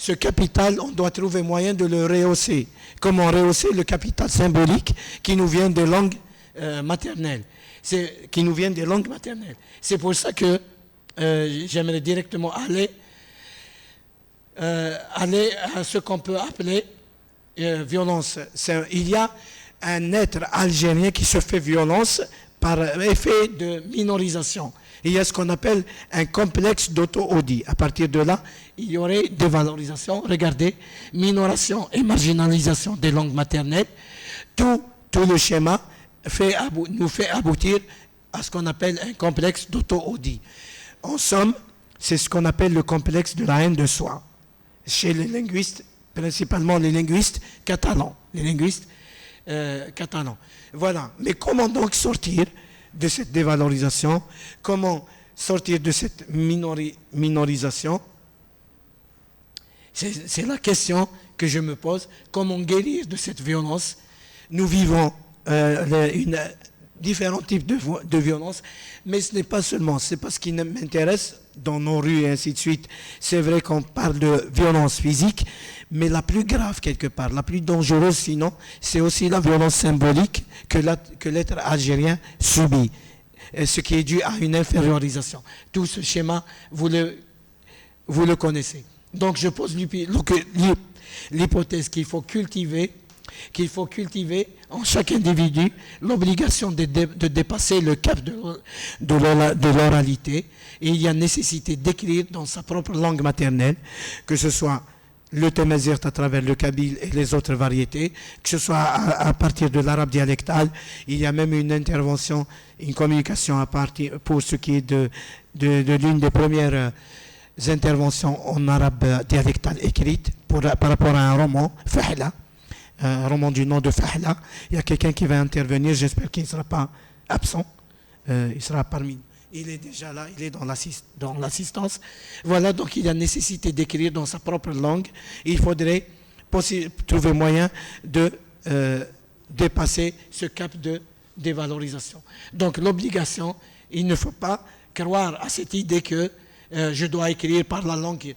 ce capital, on doit trouver moyen de le rehausser. Comment rehausser le capital symbolique qui nous vient des langues maternelles, qui nous vient des langues maternelles. C'est pour ça que j'aimerais directement aller à ce qu'on peut appeler violence. Il y a un être algérien qui se fait violence par effet de minorisation. Il y a ce qu'on appelle un complexe d'auto-audit. À partir de là, il y aurait dévalorisation. Regardez, minoration et marginalisation des langues maternelles. Tout le schéma nous fait aboutir à ce qu'on appelle un complexe d'auto-audit. En somme, c'est ce qu'on appelle le complexe de la haine de soi. Chez les linguistes, principalement les linguistes catalans. Voilà. Mais comment donc sortir de cette dévalorisation? Comment sortir de cette minorisation? C'est la question que je me pose. Comment guérir de cette violence? Nous vivons différents types de violences, mais ce n'est pas seulement, c'est pas ce qui m'intéresse dans nos rues et ainsi de suite. C'est vrai qu'on parle de violence physique, mais la plus grave quelque part, la plus dangereuse sinon, c'est aussi la violence symbolique que l'être algérien subit, ce qui est dû à une infériorisation. Tout ce schéma, vous le connaissez. Donc je pose l'hypothèse qu'il faut cultiver en chaque individu l'obligation de dépasser le cap de l'oralité, et il y a nécessité d'écrire dans sa propre langue maternelle, que ce soit le tamazight à travers le kabyle et les autres variétés, que ce soit à partir de l'arabe dialectal. Il y a même une intervention, une communication à partir, pour ce qui est de l'une des premières interventions en arabe dialectal écrite par rapport à un roman, Fahla, un roman du nom de Fahla. Il y a quelqu'un qui va intervenir, j'espère qu'il ne sera pas absent, il sera parmi nous. Il est déjà là, il est dans l'assistance. Voilà, donc il y a nécessité d'écrire dans sa propre langue. Il faudrait trouver moyen de dépasser ce cap de dévalorisation. Donc l'obligation, il ne faut pas croire à cette idée que je dois écrire par la langue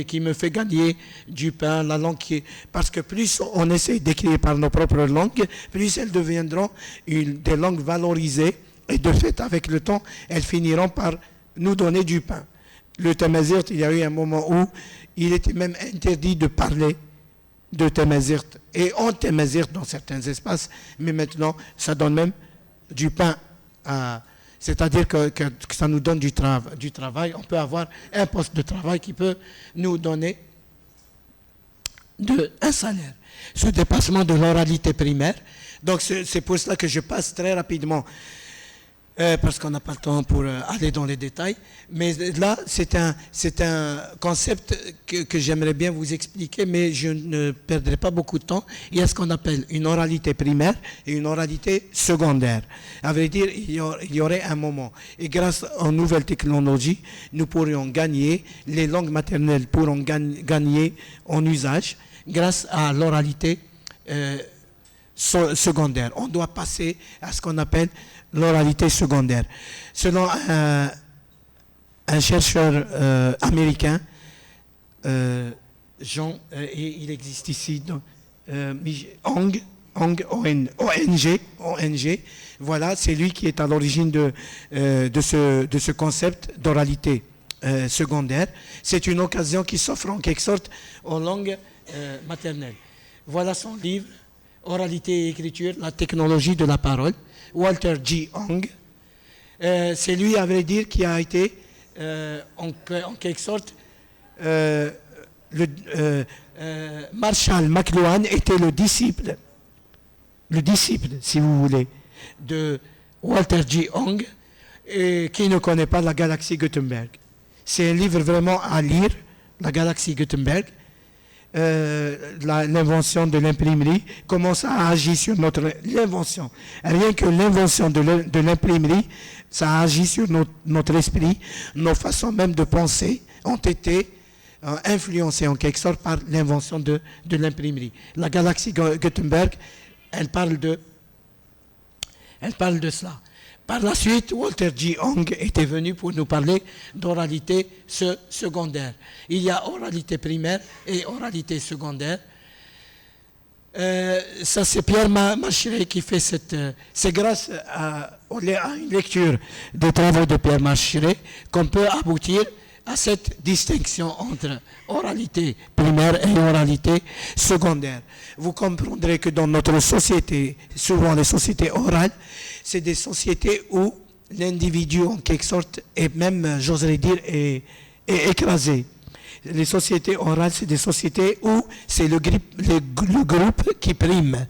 qui me fait gagner du pain, parce que plus on essaie d'écrire par nos propres langues, plus elles deviendront des langues valorisées, et de fait, avec le temps, elles finiront par nous donner du pain. Le tamazight, il y a eu un moment où il était même interdit de parler de tamazight et en tamazight dans certains espaces, mais maintenant, ça donne même du pain c'est-à-dire que ça nous donne du travail. On peut avoir un poste de travail qui peut nous donner un salaire. Ce dépassement de l'oralité primaire. Donc c'est pour cela que je passe très rapidement, parce qu'on n'a pas le temps pour aller dans les détails. Mais là, c'est un concept que j'aimerais bien vous expliquer, mais je ne perdrai pas beaucoup de temps. Il y a ce qu'on appelle une oralité primaire et une oralité secondaire. À vrai dire, il y aurait un moment. Et grâce aux nouvelles technologies, nous pourrions gagner, les langues maternelles pourront gagner en usage grâce à l'oralité secondaire. On doit passer à ce qu'on appelle l'oralité secondaire. Selon un chercheur américain, Jean, et il existe ici, ONG, voilà, c'est lui qui est à l'origine de ce concept d'oralité secondaire. C'est une occasion qui s'offre en quelque sorte aux langues maternelles. Voilà son livre, Oralité et écriture, la technologie de la parole. Walter G. Ong. C'est lui, à vrai dire, qui a été, en quelque sorte, Marshall McLuhan était le disciple, si vous voulez, de Walter G. Ong, qui ne connaît pas la galaxie Gutenberg. C'est un livre vraiment à lire, la galaxie Gutenberg. L'invention de l'imprimerie, comment ça a agi sur l'invention. Rien que l'invention de l'imprimerie, ça a agi sur notre esprit, nos façons même de penser ont été influencées en quelque sorte par l'invention de l'imprimerie. La galaxie Gutenberg, elle parle de cela. Par la suite, Walter G. Hong était venu pour nous parler d'oralité secondaire. Il y a oralité primaire et oralité secondaire. Ça, c'est Pierre Macheret qui fait cette... c'est grâce à une lecture des travaux de Pierre Macheret qu'on peut aboutir à cette distinction entre oralité primaire et oralité secondaire. Vous comprendrez que dans notre société, souvent les sociétés orales, c'est des sociétés où l'individu, en quelque sorte, est même, j'oserais dire, est écrasé. Les sociétés orales, c'est des sociétés où c'est le groupe qui prime.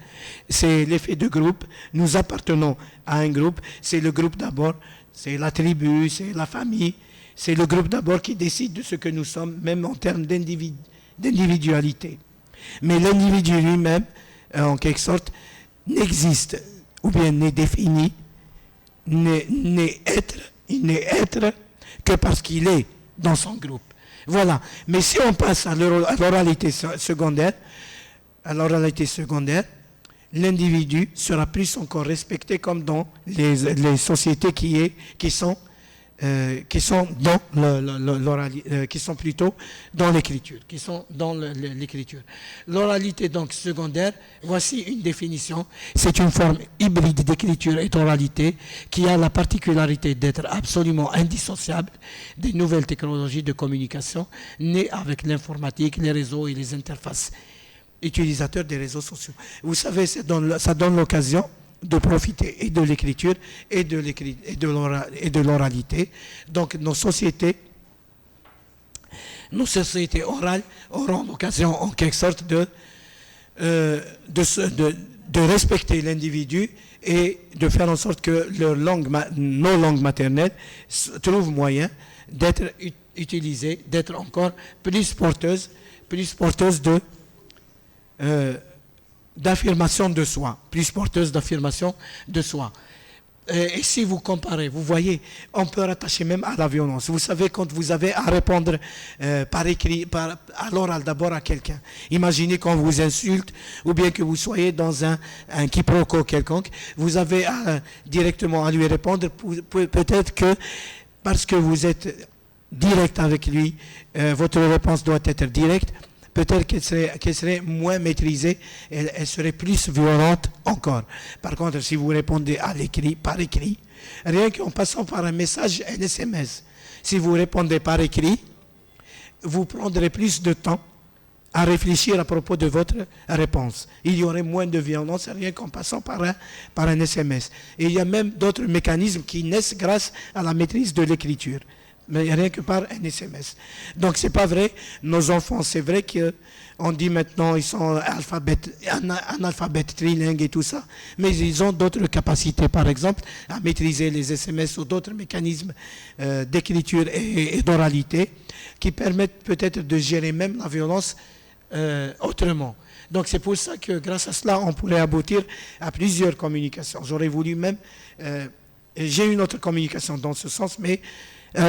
C'est l'effet de groupe. Nous appartenons à un groupe. C'est le groupe d'abord, c'est la tribu, c'est la famille. C'est le groupe d'abord qui décide de ce que nous sommes, même en termes d'individualité. Mais l'individu lui-même, en quelque sorte, n'existe, ou bien n'est défini, n'est être que parce qu'il est dans son groupe. Voilà. Mais si on passe à l'oralité secondaire, l'individu sera plus encore respecté comme dans les sociétés qui sont plutôt dans l'écriture, L'oralité donc secondaire, voici une définition. C'est une forme hybride d'écriture et d'oralité qui a la particularité d'être absolument indissociable des nouvelles technologies de communication nées avec l'informatique, les réseaux et les interfaces utilisateurs des réseaux sociaux. Vous savez, ça donne l'occasion de profiter et de l'écriture et de l'oralité. Donc nos sociétés orales auront l'occasion en quelque sorte de respecter l'individu et de faire en sorte que nos langues maternelles trouvent moyen d'être utilisées, d'être encore plus porteuses d'affirmation de soi, plus porteuse d'affirmation de soi. Et si vous comparez, vous voyez, on peut rattacher même à la violence. Vous savez, quand vous avez à répondre par écrit, à l'oral d'abord à quelqu'un, imaginez qu'on vous insulte, ou bien que vous soyez dans un quiproquo quelconque, vous avez directement à lui répondre, peut-être que parce que vous êtes direct avec lui, votre réponse doit être directe. Peut-être qu'elle serait moins maîtrisée, elle serait plus violente encore. Par contre, si vous répondez par écrit, rien qu'en passant par un message, un SMS, si vous répondez par écrit, vous prendrez plus de temps à réfléchir à propos de votre réponse. Il y aurait moins de violence rien qu'en passant par un SMS. Et il y a même d'autres mécanismes qui naissent grâce à la maîtrise de l'écriture. Mais rien que par un SMS. Donc c'est pas vrai. Nos enfants, c'est vrai qu'on dit maintenant ils sont analphabètes trilingues et tout ça, mais ils ont d'autres capacités, par exemple, à maîtriser les SMS ou d'autres mécanismes d'écriture et d'oralité qui permettent peut-être de gérer même la violence autrement. Donc c'est pour ça que grâce à cela, on pourrait aboutir à plusieurs communications. J'aurais voulu même... j'ai une autre communication dans ce sens, mais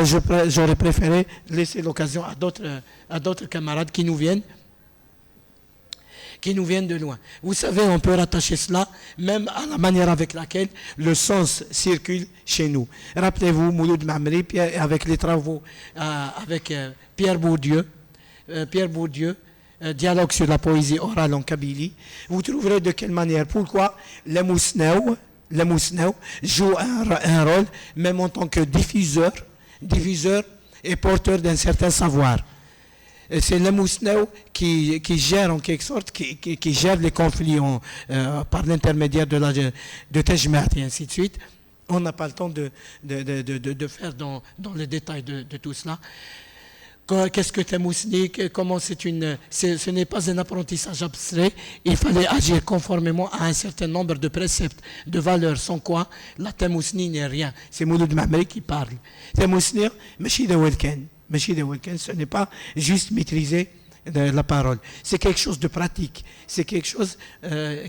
j'aurais préféré laisser l'occasion à d'autres camarades qui nous viennent de loin. Vous savez, on peut rattacher cela même à la manière avec laquelle le sens circule chez nous. Rappelez-vous, Mouloud Mamri, avec les travaux avec Pierre Bourdieu, dialogue sur la poésie orale en Kabylie, vous trouverez de quelle manière, pourquoi les Mousneau joue un rôle, même en tant que diffuseur et porteur d'un certain savoir. C'est le Mousneau qui gère en quelque sorte, qui gère les conflits par l'intermédiaire de Tejmat et ainsi de suite. On n'a pas le temps de faire dans le détail de tout cela. Qu'est-ce que Temousnik, comment ce n'est pas un apprentissage abstrait, il fallait agir conformément à un certain nombre de préceptes, de valeurs, sans quoi la Temousni n'est rien. C'est Mouloud Mahmeri qui parle. Temousni, Meshide Welken, ce n'est pas juste maîtriser la parole, c'est quelque chose de pratique, c'est quelque chose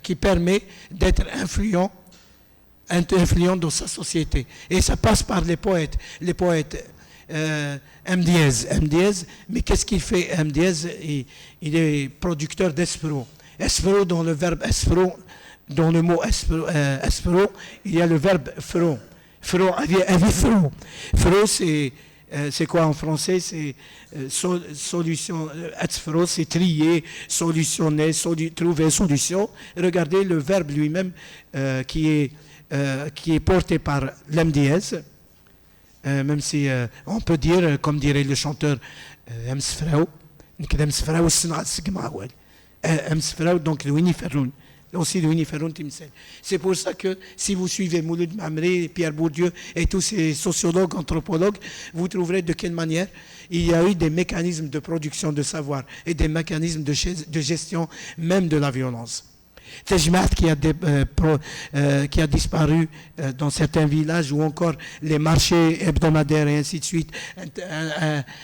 qui permet d'être influent dans sa société. Et ça passe par les poètes. MDS, mais qu'est-ce qu'il fait MDS? Il est producteur d'espro. Espro, dans le verbe espro, dans le mot espro, il y a le verbe fro. Fro, Fro, c'est quoi en français? C'est solution. Fro, c'est trier, solutionner, trouver solution. Regardez le verbe lui-même qui est porté par l'MDS. Même si on peut dire, comme dirait le chanteur, donc le Winnie aussi le Winnie Ferroun Timsel. C'est pour ça que si vous suivez Mouloud Mamri, Pierre Bourdieu et tous ces sociologues, anthropologues, vous trouverez de quelle manière il y a eu des mécanismes de production de savoir et des mécanismes de gestion même de la violence. Tejmat qui a disparu dans certains villages ou encore les marchés hebdomadaires et ainsi de suite,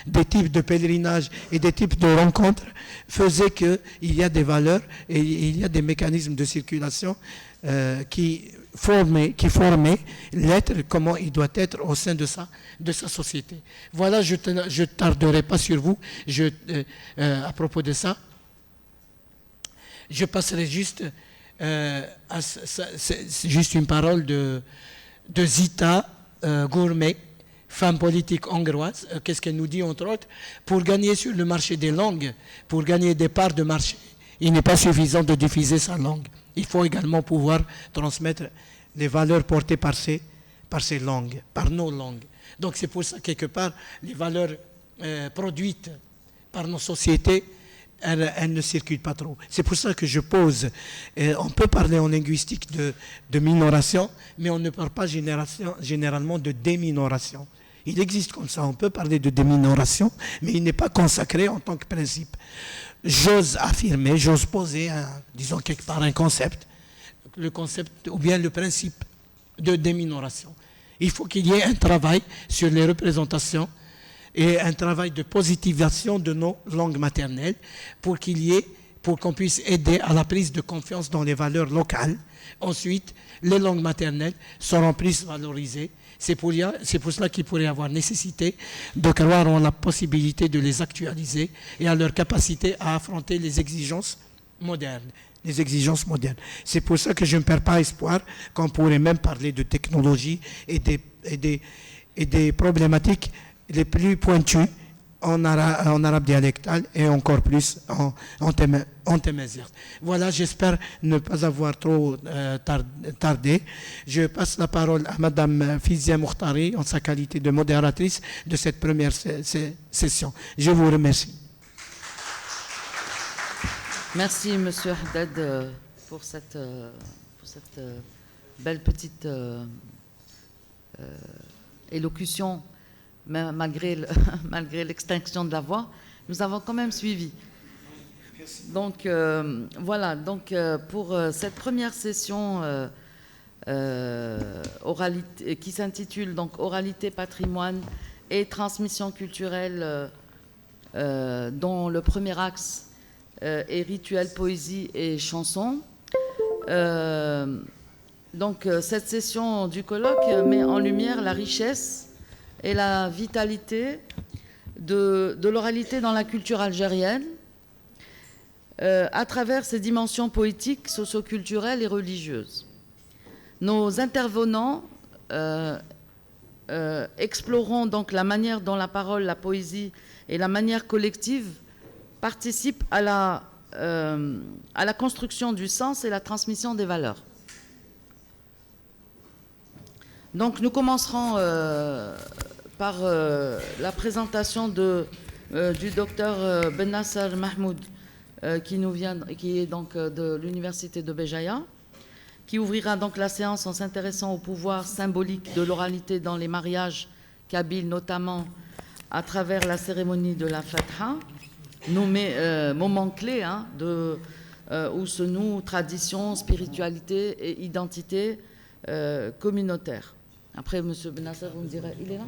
des types de pèlerinage et des types de rencontres faisaient qu'il y a des valeurs et il y a des mécanismes de circulation qui formaient l'être, comment il doit être au sein de sa société. Voilà, je ne tarderai pas sur vous à propos de ça. Je passerai juste juste une parole de Zita Gourmet, femme politique hongroise. Qu'est-ce qu'elle nous dit entre autres? Pour gagner sur le marché des langues, pour gagner des parts de marché, il n'est pas suffisant de diffuser sa langue. Il faut également pouvoir transmettre les valeurs portées par ces langues, par nos langues. Donc c'est pour ça, quelque part, les valeurs produites par nos sociétés, elles ne circulent pas trop. C'est pour ça que je pose, on peut parler en linguistique de minoration, mais on ne parle pas généralement de déminoration. Il existe comme ça, on peut parler de déminoration, mais il n'est pas consacré en tant que principe. J'ose affirmer, j'ose poser, disons quelque part, un concept, le concept ou bien le principe de déminoration. Il faut qu'il y ait un travail sur les représentations et un travail de positivisation de nos langues maternelles pour qu'on puisse aider à la prise de confiance dans les valeurs locales. Ensuite, les langues maternelles seront plus valorisées. C'est pour cela qu'il pourrait y avoir nécessité de croire en la possibilité de les actualiser et à leur capacité à affronter les exigences modernes. C'est pour ça que je ne perds pas espoir qu'on pourrait même parler de technologie et des problématiques les plus pointus en arabe dialectal et encore plus en tamazight. Voilà, j'espère ne pas avoir trop tardé. Je passe la parole à Madame Fizia Mouhtari en sa qualité de modératrice de cette première session. Je vous remercie. Merci, Monsieur Haddad, pour cette belle petite élocution. Malgré l'extinction de la voix, nous avons quand même suivi. Donc voilà, pour cette première session oralité, qui s'intitule donc Oralité, patrimoine et transmission culturelle, dont le premier axe est rituel, poésie et chanson. Donc cette session du colloque met en lumière la richesse et la vitalité de l'oralité dans la culture algérienne à travers ses dimensions poétiques, socioculturelles et religieuses. Nos intervenants exploreront donc la manière dont la parole, la poésie et la manière collective participent à la construction du sens et la transmission des valeurs. Donc nous commencerons par la présentation du docteur Bennassar Mahmoud, qui est donc de l'université de Béjaïa, qui ouvrira donc la séance en s'intéressant au pouvoir symbolique de l'oralité dans les mariages kabyles, notamment à travers la cérémonie de la Fatha, nommé moment clé où se nouent tradition, spiritualité et identité communautaire. Après, M. Bennassar, vous me direz, il est là?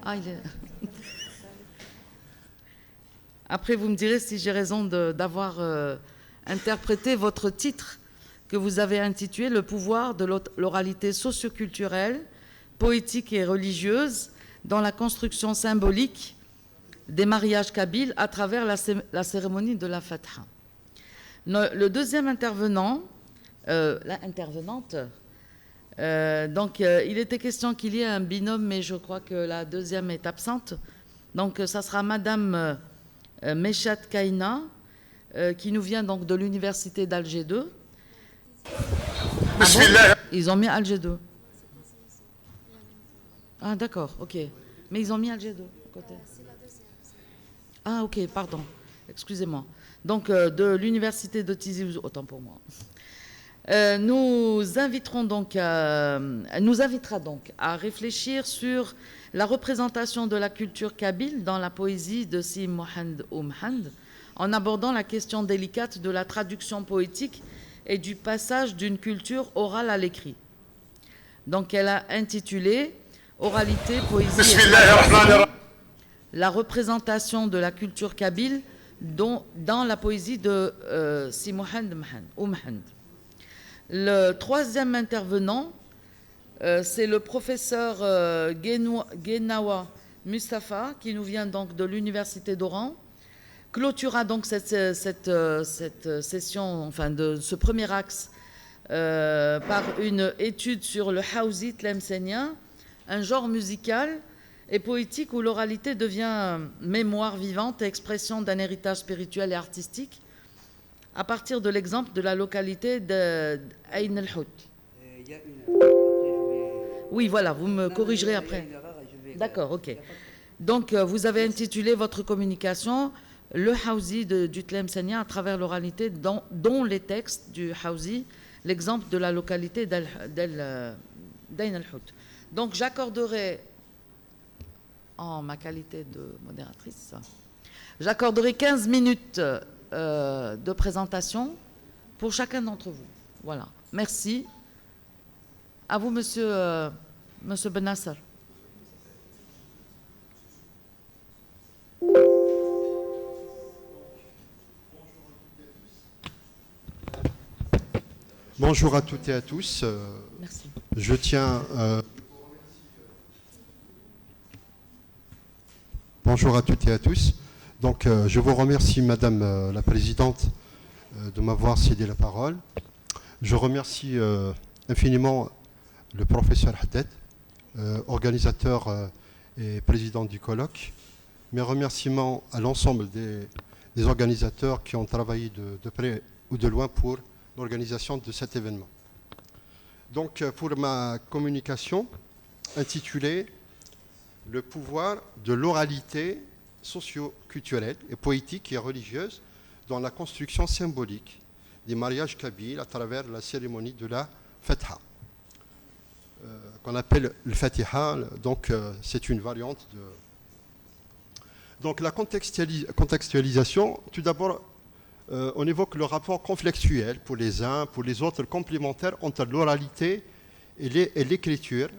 Ah, il est là. Après, vous me direz si j'ai raison d'avoir interprété votre titre que vous avez intitulé « Le pouvoir de l'oralité socioculturelle, poétique et religieuse dans la construction symbolique des mariages kabyles à travers la cérémonie de la Fatha ». Le deuxième intervenant, l'intervenante, Il était question qu'il y ait un binôme, mais je crois que la deuxième est absente. Donc, ça sera Madame Meshat Kaina, qui nous vient donc de l'université d'Alger 2. Ah bon, ils ont mis Alger 2. Ah, d'accord, ok. Mais ils ont mis Alger 2 à côté. Ah, ok, pardon. Excusez-moi. Donc, de l'université de Tizi Ouzou, autant pour moi. Nous invitera donc à réfléchir sur la représentation de la culture kabyle dans la poésie de Si Mohand Oumhand, en abordant la question délicate de la traduction poétique et du passage d'une culture orale à l'écrit. Donc, elle a intitulé « Oralité, poésie et traduction, la représentation de la culture kabyle dans la poésie de Si Mohand Oumhand ». Le troisième intervenant, c'est le professeur Genawa Mustafa, qui nous vient donc de l'université d'Oran. Clôturera donc cette session, enfin de ce premier axe, par une étude sur le Hawzi tlemcenien, un genre musical et poétique où l'oralité devient mémoire vivante et expression d'un héritage spirituel et artistique, à partir de l'exemple de la localité d'Ain el-Hout. Oui, voilà, vous me corrigerez après. D'accord, ok. Donc, vous avez intitulé votre communication « Le Hawzi du Tlemcenien à travers l'oralité, dont les textes du Hawzi, l'exemple de la localité d'Ain el-Hout ». Donc, j'accorderai, en ma qualité de modératrice, j'accorderai 15 minutes de présentation pour chacun d'entre vous. Voilà. Merci. À vous, monsieur Bennassar. Bonjour à toutes et à tous. Merci. Je tiens... Bonjour à toutes et à tous. Donc, je vous remercie, Madame la Présidente, de m'avoir cédé la parole. Je remercie infiniment le professeur Haddad, organisateur et président du colloque. Mes remerciements à l'ensemble des organisateurs qui ont travaillé de près ou de loin pour l'organisation de cet événement. Donc, pour ma communication intitulée « Le pouvoir de l'oralité socio-culturelle et poétique et religieuse dans la construction symbolique des mariages kabyles à travers la cérémonie de la Fatha », qu'on appelle le Fatiha. Donc, c'est une variante de... Donc, la contextualisation, tout d'abord, on évoque le rapport conflictuel pour les uns, pour les autres, complémentaire entre l'oralité et l'écriture,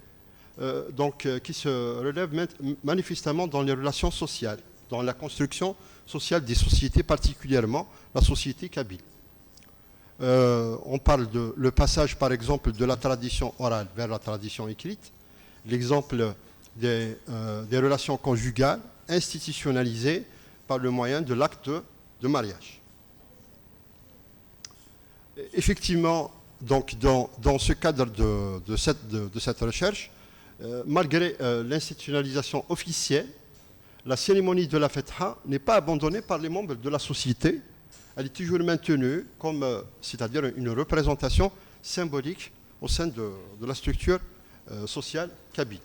qui se relève manifestement dans les relations sociales, dans la construction sociale des sociétés, particulièrement la société kabyle. On parle de le passage, par exemple, de la tradition orale vers la tradition écrite, l'exemple des relations conjugales institutionnalisées par le moyen de l'acte de mariage. Effectivement, donc, dans ce cadre de cette recherche, malgré l'institutionnalisation officielle, la cérémonie de la Fatha n'est pas abandonnée par les membres de la société. Elle est toujours maintenue comme, c'est-à-dire une représentation symbolique au sein de la structure sociale kabyle.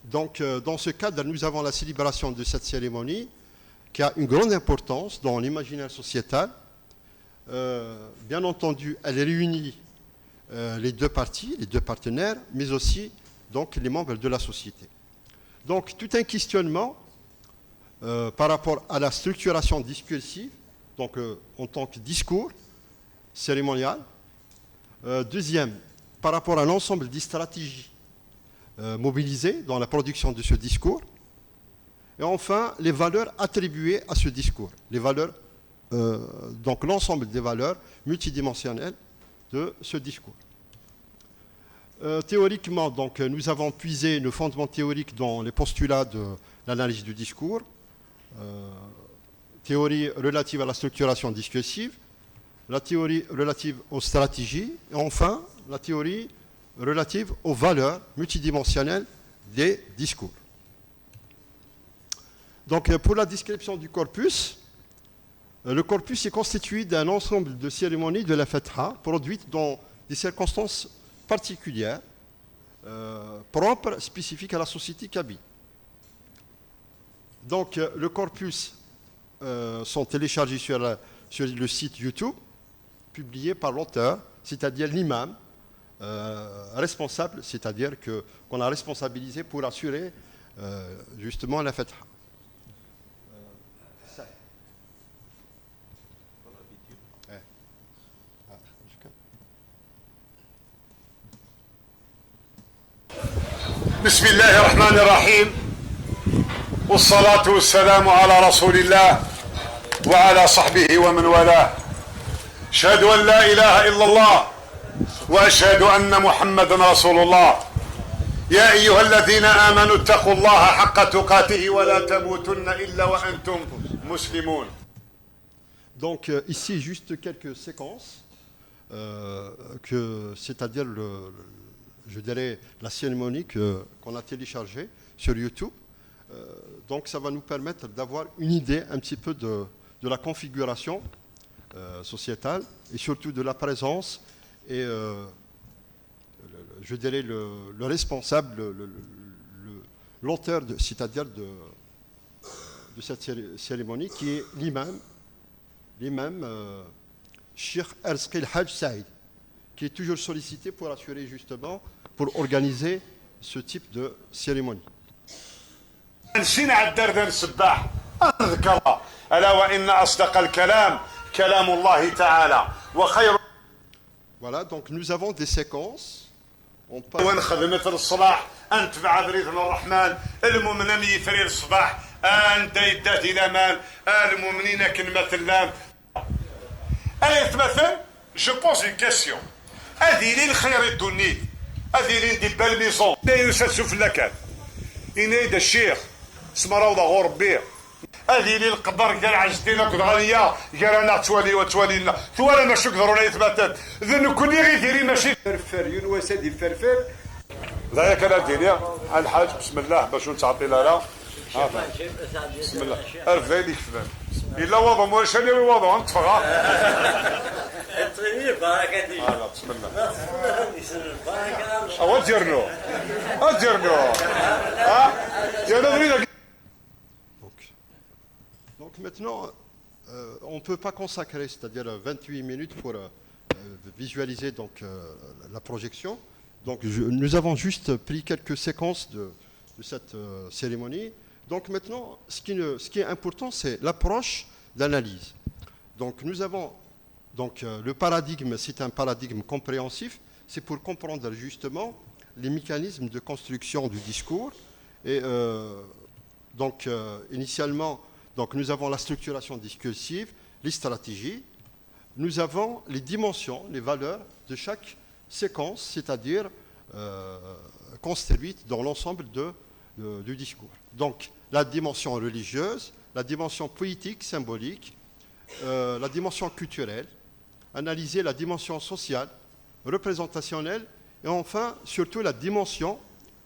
Donc, dans ce cadre, nous avons la célébration de cette cérémonie qui a une grande importance dans l'imaginaire sociétal. Bien entendu, elle réunit les deux parties, les deux partenaires, mais aussi donc, les membres de la société. Donc, tout un questionnement par rapport à la structuration discursive, donc en tant que discours cérémonial. Deuxième, par rapport à l'ensemble des stratégies mobilisées dans la production de ce discours. Et enfin, les valeurs attribuées à ce discours, les valeurs, donc l'ensemble des valeurs multidimensionnelles de ce discours. Théoriquement, donc, nous avons puisé nos fondements théoriques dans les postulats de l'analyse du discours, théorie relative à la structuration discursive, la théorie relative aux stratégies et enfin la théorie relative aux valeurs multidimensionnelles des discours. Donc pour la description du corpus, le corpus est constitué d'un ensemble de cérémonies de la Fatha produites dans des circonstances particulières, propres, spécifiques à la société kabyle. Donc le corpus sont téléchargés sur le site YouTube, publié par l'auteur, c'est-à-dire l'imam responsable, c'est-à-dire qu'on a responsabilisé pour assurer justement la Fatha. بسم الله الرحمن الرحيم والصلاة والسلام على رسول الله وعلى صحبه ومن والاه أشهد أن لا إله إلا الله وأشهد أن محمدا رسول الله يا أيها الذين آمنوا اتقوا الله حق تقاته ولا تموتن إلا وأنتم مسلمون. Donc ici juste quelques séquences, c'est-à-dire je dirais la cérémonie qu'on a téléchargée sur YouTube. Donc ça va nous permettre d'avoir une idée un petit peu de la configuration sociétale et surtout de la présence et je dirais le responsable, l'auteur, c'est-à-dire de cette cérémonie qui est l'imam Cheikh Erzki El-Hajj Saïd, qui est toujours sollicité pour assurer justement, pour organiser ce type de cérémonie. نسينا على الدردن السباح أذكر ألا وإن أصدق الكلام كلام الله تعالى وخير. Voilà, donc nous avons des séquences. وين خدمة الصباح أنت بعذرية الرحمن المؤمنين يثري الصباح أنت يدات إلى مان المؤمنين كنمثل أنا يتمثل جو بوز اون كيسيون هذه لي الخير الدنيا هذه لي ندي بالميزون يوسف في اللكان إنايد الشيخ اسم روضة غربية هذه لي القدر قال عجتينا كد غالية قال أنا توالي وتوالينا توالي ماشي كثروا لي يتمثل ذن كل غير ديري ماشي فرفر ينوسا دي فرفر ذاك أنا دينيا الحاج بسم الله باش نتعطي لها بسم الله أرفع ليك فلان إلا وضع موشاني ووضع انتفغا بسم الله أوديرنو يا نظرينا. Donc maintenant, on ne peut pas consacrer, c'est-à-dire 28 minutes pour visualiser donc, la projection. Donc nous avons juste pris quelques séquences de cette cérémonie. Donc maintenant, ce qui est important, c'est l'approche d'analyse. Donc nous avons le paradigme, c'est un paradigme compréhensif, c'est pour comprendre justement les mécanismes de construction du discours. Et initialement, nous avons la structuration discursive, les stratégies, nous avons les dimensions, les valeurs de chaque séquence, c'est-à-dire construite dans l'ensemble du discours. Donc la dimension religieuse, la dimension poétique, symbolique, la dimension culturelle, analyser la dimension sociale, représentationnelle et enfin surtout la dimension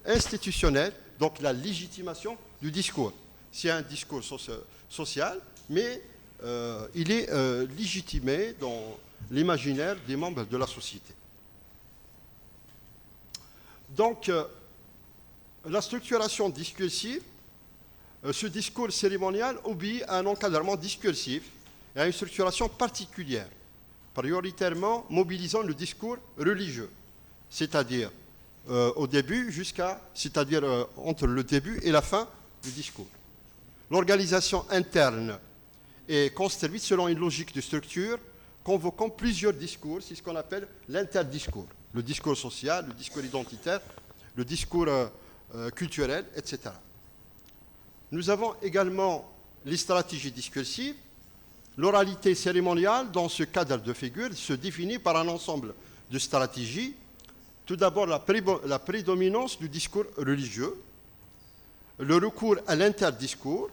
institutionnelle, donc la légitimation du discours. C'est un discours social, mais il est légitimé dans l'imaginaire des membres de la société. Donc, la structuration discursive, ce discours cérémonial obéit à un encadrement discursif et à une structuration particulière, prioritairement mobilisant le discours religieux, c'est-à-dire au début c'est-à-dire entre le début et la fin du discours. L'organisation interne est construite selon une logique de structure, convoquant plusieurs discours, c'est ce qu'on appelle l'interdiscours, le discours social, le discours identitaire, le discours culturel, etc. Nous avons également les stratégies discursives. L'oralité cérémoniale, dans ce cadre de figure, se définit par un ensemble de stratégies. Tout d'abord, la prédominance du discours religieux, le recours à l'interdiscours,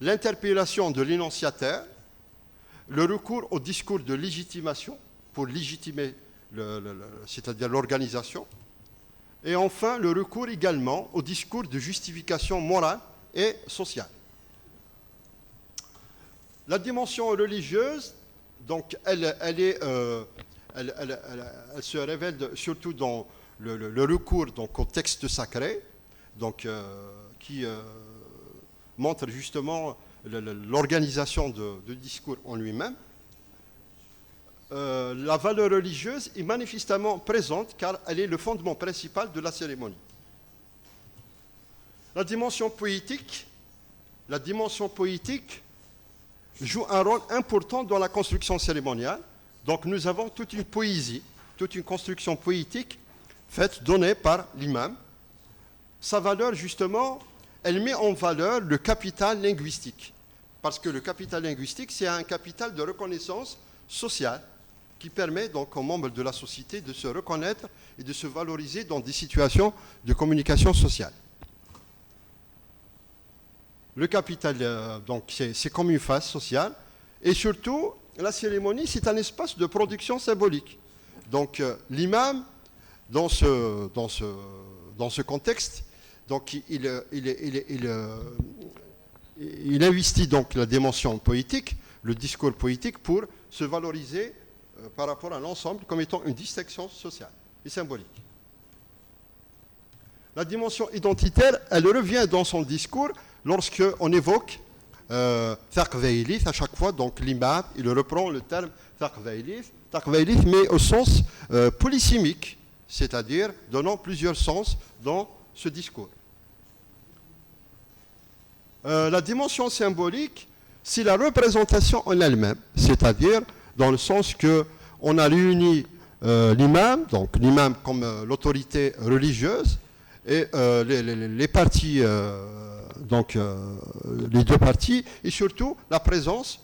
l'interpellation de l'énonciateur, le recours au discours de légitimation pour légitimer c'est-à-dire l'organisation. Et enfin, le recours également au discours de justification morale et sociale. La dimension religieuse, donc, elle se révèle surtout dans le recours donc, au texte sacré, donc, qui montre justement l'organisation du discours en lui-même. La valeur religieuse est manifestement présente car elle est le fondement principal de la cérémonie. La dimension poétique joue un rôle important dans la construction cérémoniale. Donc nous avons toute une poésie, toute une construction poétique donnée par l'imam. Sa valeur, justement, elle met en valeur le capital linguistique. Parce que le capital linguistique, c'est un capital de reconnaissance sociale qui permet donc aux membres de la société de se reconnaître et de se valoriser dans des situations de communication sociale. Le capital, donc, c'est comme une phase sociale. Et surtout, la cérémonie, c'est un espace de production symbolique. Donc, l'imam, dans ce contexte, donc, il investit donc la dimension poétique, le discours poétique, pour se valoriser par rapport à l'ensemble comme étant une distinction sociale et symbolique. La dimension identitaire, elle revient dans son discours lorsqu'on évoque Thaqvaylith à chaque fois, donc l'imam, il reprend le terme Thaqvaylith, mais au sens polysémique, c'est-à-dire donnant plusieurs sens dans ce discours. La dimension symbolique, c'est la représentation en elle-même, c'est-à-dire dans le sens qu'on a réuni l'imam, donc l'imam comme l'autorité religieuse, et les parties, donc les deux parties, et surtout la présence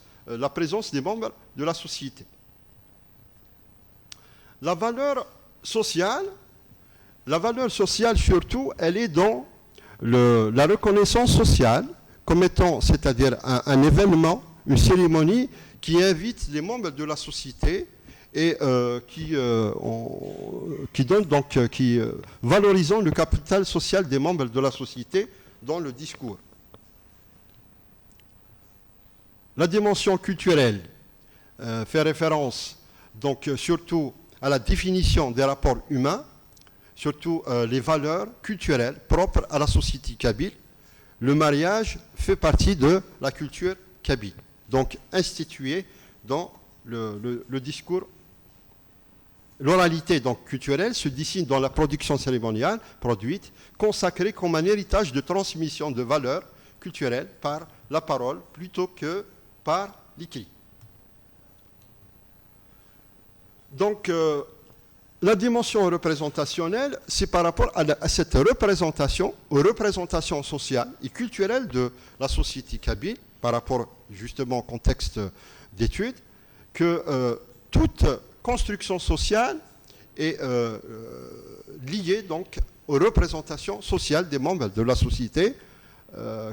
des membres de la société. La valeur sociale surtout, elle est dans la reconnaissance sociale comme étant, c'est-à-dire un événement, une cérémonie qui invite les membres de la société et qui valorisant le capital social des membres de la société dans le discours. La dimension culturelle fait référence donc surtout à la définition des rapports humains, surtout les valeurs culturelles propres à la société kabyle. Le mariage fait partie de la culture kabyle, donc institué dans le discours. L'oralité donc culturelle se dessine dans la production cérémoniale produite, consacrée comme un héritage de transmission de valeurs culturelles par la parole plutôt que par l'écrit. Donc, la dimension représentationnelle, c'est par rapport à cette représentation, aux représentations sociales et culturelles de la société kabyle, par rapport justement au contexte d'études, que toute construction sociale est liée donc aux représentations sociales des membres de la société,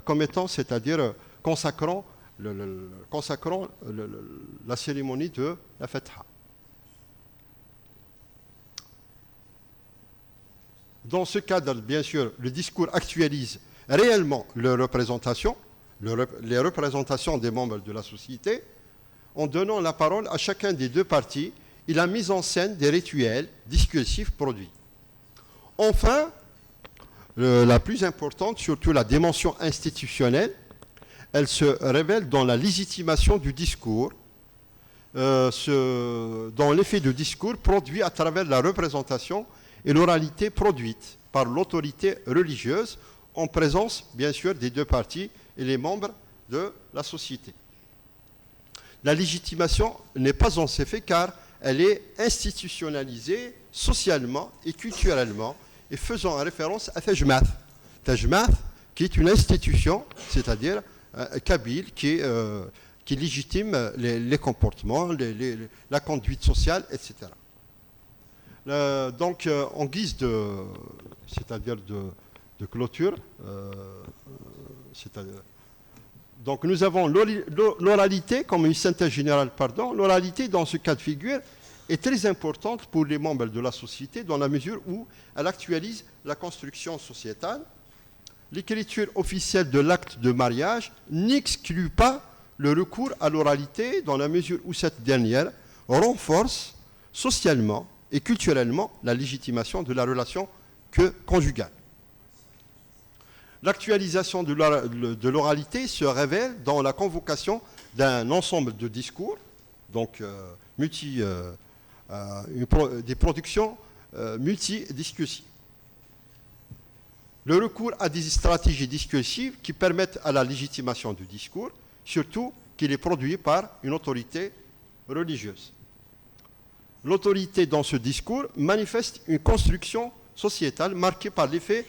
comme étant, c'est-à-dire consacrant la cérémonie de la Fatha. Dans ce cadre, bien sûr, le discours actualise réellement les représentations des membres de la société, en donnant la parole à chacun des deux parties et la mise en scène des rituels discursifs produits. Enfin, la plus importante, surtout la dimension institutionnelle, elle se révèle dans la légitimation du discours, dans l'effet du discours produit à travers la représentation et l'oralité produite par l'autorité religieuse en présence, bien sûr, des deux parties et les membres de la société. La légitimation n'est pas en ces faits car elle est institutionnalisée socialement et culturellement et faisant référence à Tajmath. Tajmath, qui est une institution, c'est-à-dire kabyle, qui légitime les comportements, la conduite sociale, etc. Donc, en guise de clôture, Donc nous avons l'oralité, comme une synthèse générale, pardon. L'oralité, dans ce cas de figure, est très importante pour les membres de la société dans la mesure où elle actualise la construction sociétale. L'écriture officielle de l'acte de mariage n'exclut pas le recours à l'oralité dans la mesure où cette dernière renforce socialement et culturellement la légitimation de la relation conjugale. L'actualisation de l'oralité se révèle dans la convocation d'un ensemble de discours, donc des productions multidiscussives. Le recours à des stratégies discursives qui permettent à la légitimation du discours, surtout qu'il est produit par une autorité religieuse. L'autorité dans ce discours manifeste une construction sociétale marquée par l'effet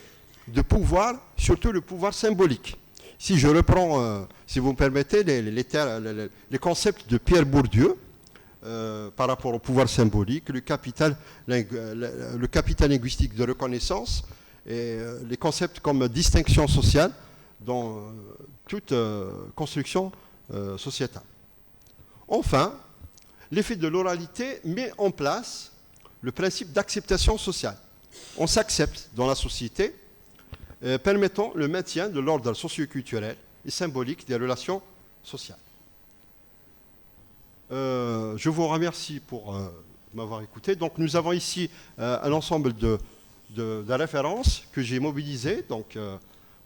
de pouvoir, surtout le pouvoir symbolique. Si je reprends, si vous me permettez, les concepts de Pierre Bourdieu par rapport au pouvoir symbolique, le capital linguistique de reconnaissance, et les concepts comme distinction sociale dans toute construction sociétale. Enfin, l'effet de l'oralité met en place le principe d'acceptation sociale. On s'accepte dans la société, permettant le maintien de l'ordre socio-culturel et symbolique des relations sociales. Je vous remercie pour m'avoir écouté. Donc nous avons ici un ensemble de références que j'ai mobilisées. Donc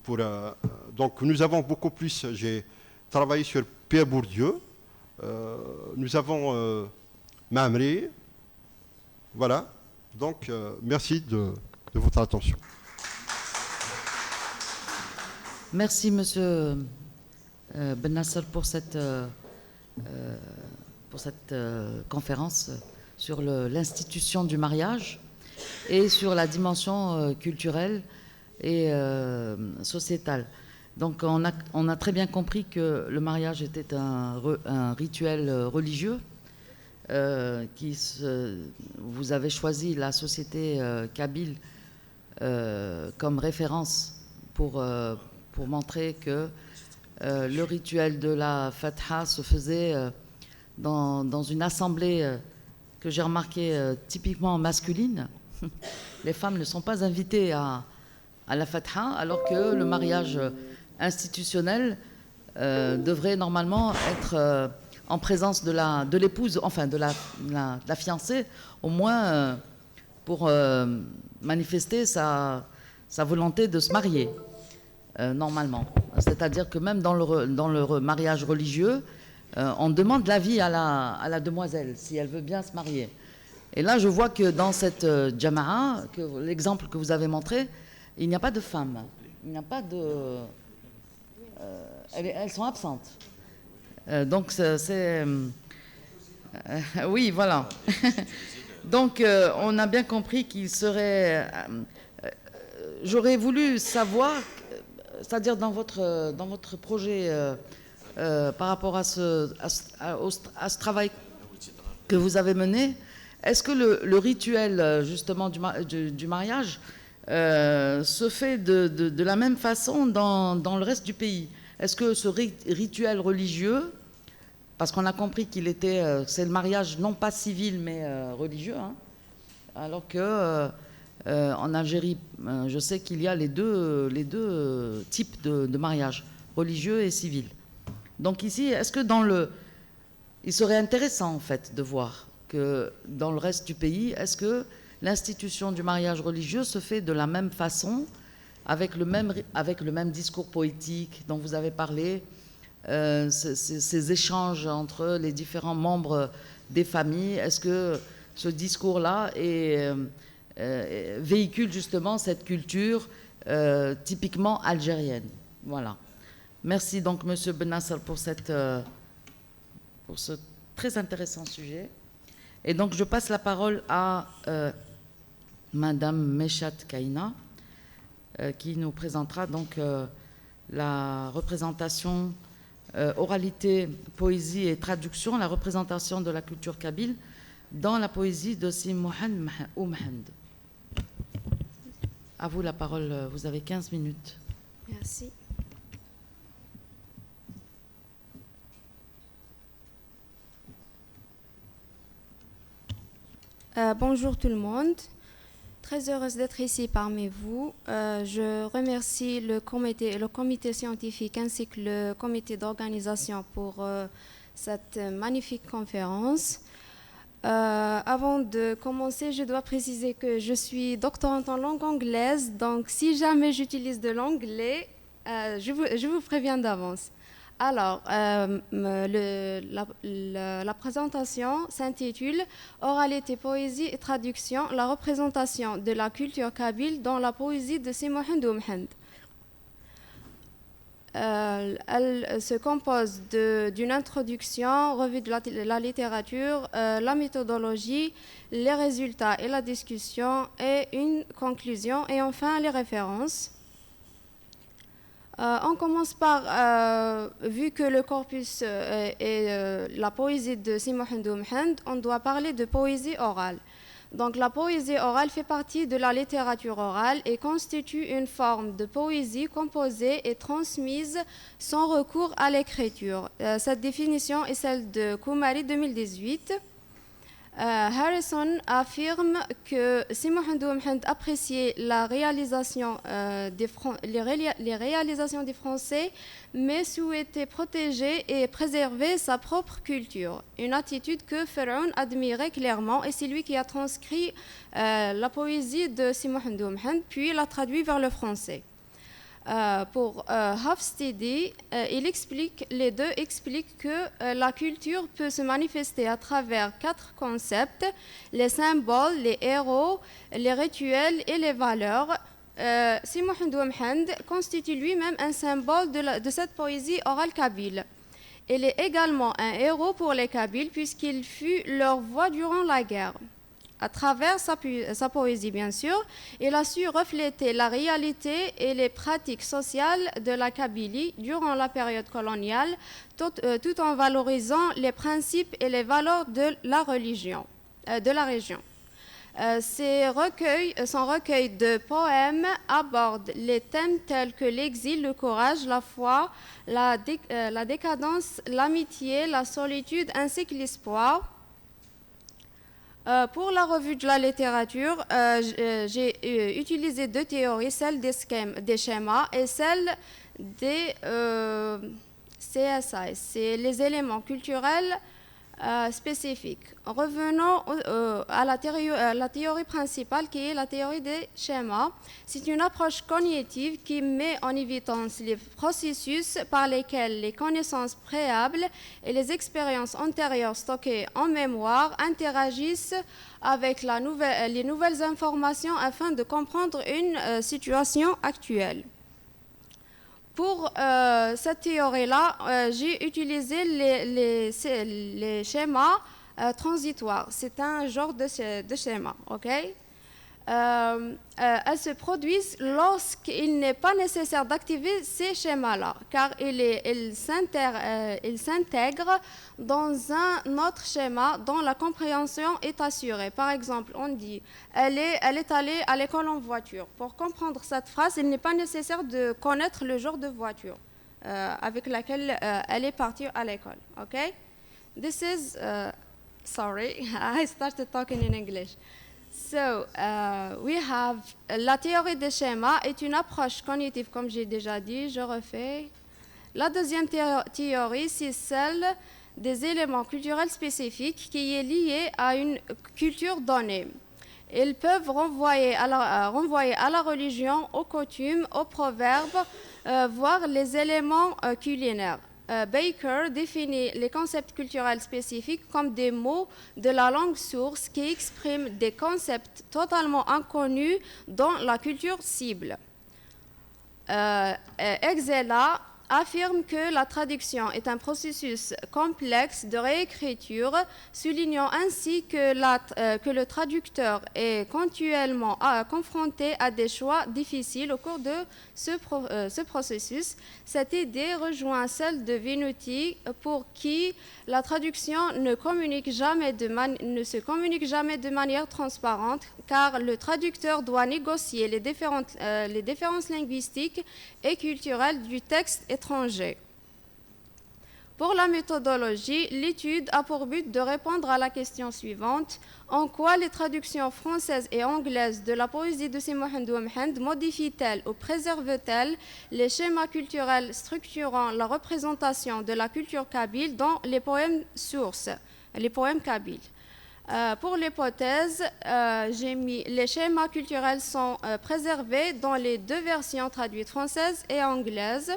nous avons beaucoup plus, j'ai travaillé sur Pierre Bourdieu, nous avons Mamri, voilà. Donc merci de votre attention. Merci, Monsieur Ben Nasser, pour cette conférence sur l'institution du mariage et sur la dimension culturelle et sociétale. Donc, on a très bien compris que le mariage était un rituel religieux. Vous avez choisi la société kabyle comme référence pour montrer que le rituel de la Fatha se faisait dans une assemblée que j'ai remarqué typiquement masculine. Les femmes ne sont pas invitées à la Fatha, alors que le mariage institutionnel devrait normalement être en présence de l'épouse, enfin de la fiancée, au moins pour manifester sa volonté de se marier. Normalement. C'est-à-dire que même dans le mariage religieux, on demande l'avis à la demoiselle, si elle veut bien se marier. Et là, je vois que dans cette jama'a, l'exemple que vous avez montré, il n'y a pas de femmes. Il n'y a pas de... elles sont absentes. Donc, c'est... oui, voilà. Donc, on a bien compris qu'il serait... j'aurais voulu savoir... C'est-à-dire dans votre projet par rapport à ce travail que vous avez mené, est-ce que le rituel justement du mariage se fait de la même façon dans le reste du pays? Est-ce que ce rituel religieux, parce qu'on a compris c'est le mariage non pas civil mais religieux, hein, alors que en Algérie, je sais qu'il y a les deux types de mariage, religieux et civil. Donc ici, est-ce que il serait intéressant en fait de voir que dans le reste du pays, est-ce que l'institution du mariage religieux se fait de la même façon, avec le même discours poétique dont vous avez parlé, ces échanges entre les différents membres des familles, est-ce que ce discours-là véhicule justement cette culture typiquement algérienne? Voilà. Merci donc, Monsieur Ben Nasser, pour ce très intéressant sujet. Et donc, je passe la parole à Madame Meshat Kaina, qui nous présentera donc la représentation oralité, poésie et traduction, la représentation de la culture kabyle dans la poésie de Si Mohand Oumhand. À vous la parole, vous avez 15 minutes. Merci. Bonjour tout le monde. Très heureuse d'être ici parmi vous. Je remercie le comité scientifique ainsi que le comité d'organisation pour cette magnifique conférence. Avant de commencer, je dois préciser que je suis doctorante en langue anglaise, donc si jamais j'utilise de l'anglais, je vous préviens d'avance. Alors, la présentation s'intitule « Oralité, poésie et traduction, la représentation de la culture kabyle dans la poésie de Si Mohand Oumhand ». Elle se compose d'une introduction, revue de la littérature, la méthodologie, les résultats et la discussion, et une conclusion, et enfin les références. On commence par, vu que le corpus est la poésie de Si Mohand Oumhand, on doit parler de poésie orale. Donc la poésie orale fait partie de la littérature orale et constitue une forme de poésie composée et transmise sans recours à l'écriture. Cette définition est celle de Koumari 2018. Harrison affirme que Si Mohand Oumhand appréciait les réalisations des Français, mais souhaitait protéger et préserver sa propre culture. Une attitude que Pharaon admirait clairement, et c'est lui qui a transcrit la poésie de Si Mohand Oumhand, puis l'a traduit vers le français. Pour Hofstede, les deux expliquent que la culture peut se manifester à travers 4 concepts: les symboles, les héros, les rituels et les valeurs. Si Mohand Oumhand constitue lui-même un symbole de cette poésie orale kabyle. Il est également un héros pour les Kabyles puisqu'il fut leur voix durant la guerre. À travers sa poésie, bien sûr, il a su refléter la réalité et les pratiques sociales de la Kabylie durant la période coloniale, tout en valorisant les principes et les valeurs de la région. Son recueil de poèmes aborde les thèmes tels que l'exil, le courage, la foi, la décadence, l'amitié, la solitude ainsi que l'espoir. Pour la revue de la littérature, j'ai utilisé 2 théories, celle des schémas et celle des CSI, c'est les éléments culturels spécifiques. Revenons à la théorie principale qui est la théorie des schémas. C'est une approche cognitive qui met en évidence les processus par lesquels les connaissances préalables et les expériences antérieures stockées en mémoire interagissent avec les nouvelles informations afin de comprendre une situation actuelle. Pour cette théorie-là, j'ai utilisé les schémas transitoires. C'est un genre de schéma, ok? Elles se produisent lorsqu'il n'est pas nécessaire d'activer ces schémas-là, car ils s'intègrent dans un autre schéma dont la compréhension est assurée. Par exemple, on dit « elle est allée à l'école en voiture ». Pour comprendre cette phrase, il n'est pas nécessaire de connaître le genre de voiture avec laquelle elle est partie à l'école. Okay? This is... sorry, I started talking in English. So, we have la théorie des schémas est une approche cognitive, comme j'ai déjà dit, je refais. La deuxième théorie, c'est celle des éléments culturels spécifiques qui est liée à une culture donnée. Ils peuvent renvoyer à la religion, aux coutumes, aux proverbes, voire les éléments culinaires. Baker définit les concepts culturels spécifiques comme des mots de la langue source qui expriment des concepts totalement inconnus dans la culture cible. Exela affirme que la traduction est un processus complexe de réécriture, soulignant ainsi que le traducteur est continuellement confronté à des choix difficiles au cours de ce processus. Cette idée rejoint celle de Venuti, pour qui la traduction ne se communique jamais de manière transparente, car le traducteur doit négocier les différences linguistiques et culturelles du texte étranger. Pour la méthodologie, l'étude a pour but de répondre à la question suivante. En quoi les traductions françaises et anglaises de la poésie de Si Mohamed Ouammed modifient-elles ou préservent-elles les schémas culturels structurant la représentation de la culture kabyle dans les poèmes sources, les poèmes kabyles? Pour l'hypothèse, j'ai mis les schémas culturels sont préservés dans les deux versions traduites françaises et anglaises.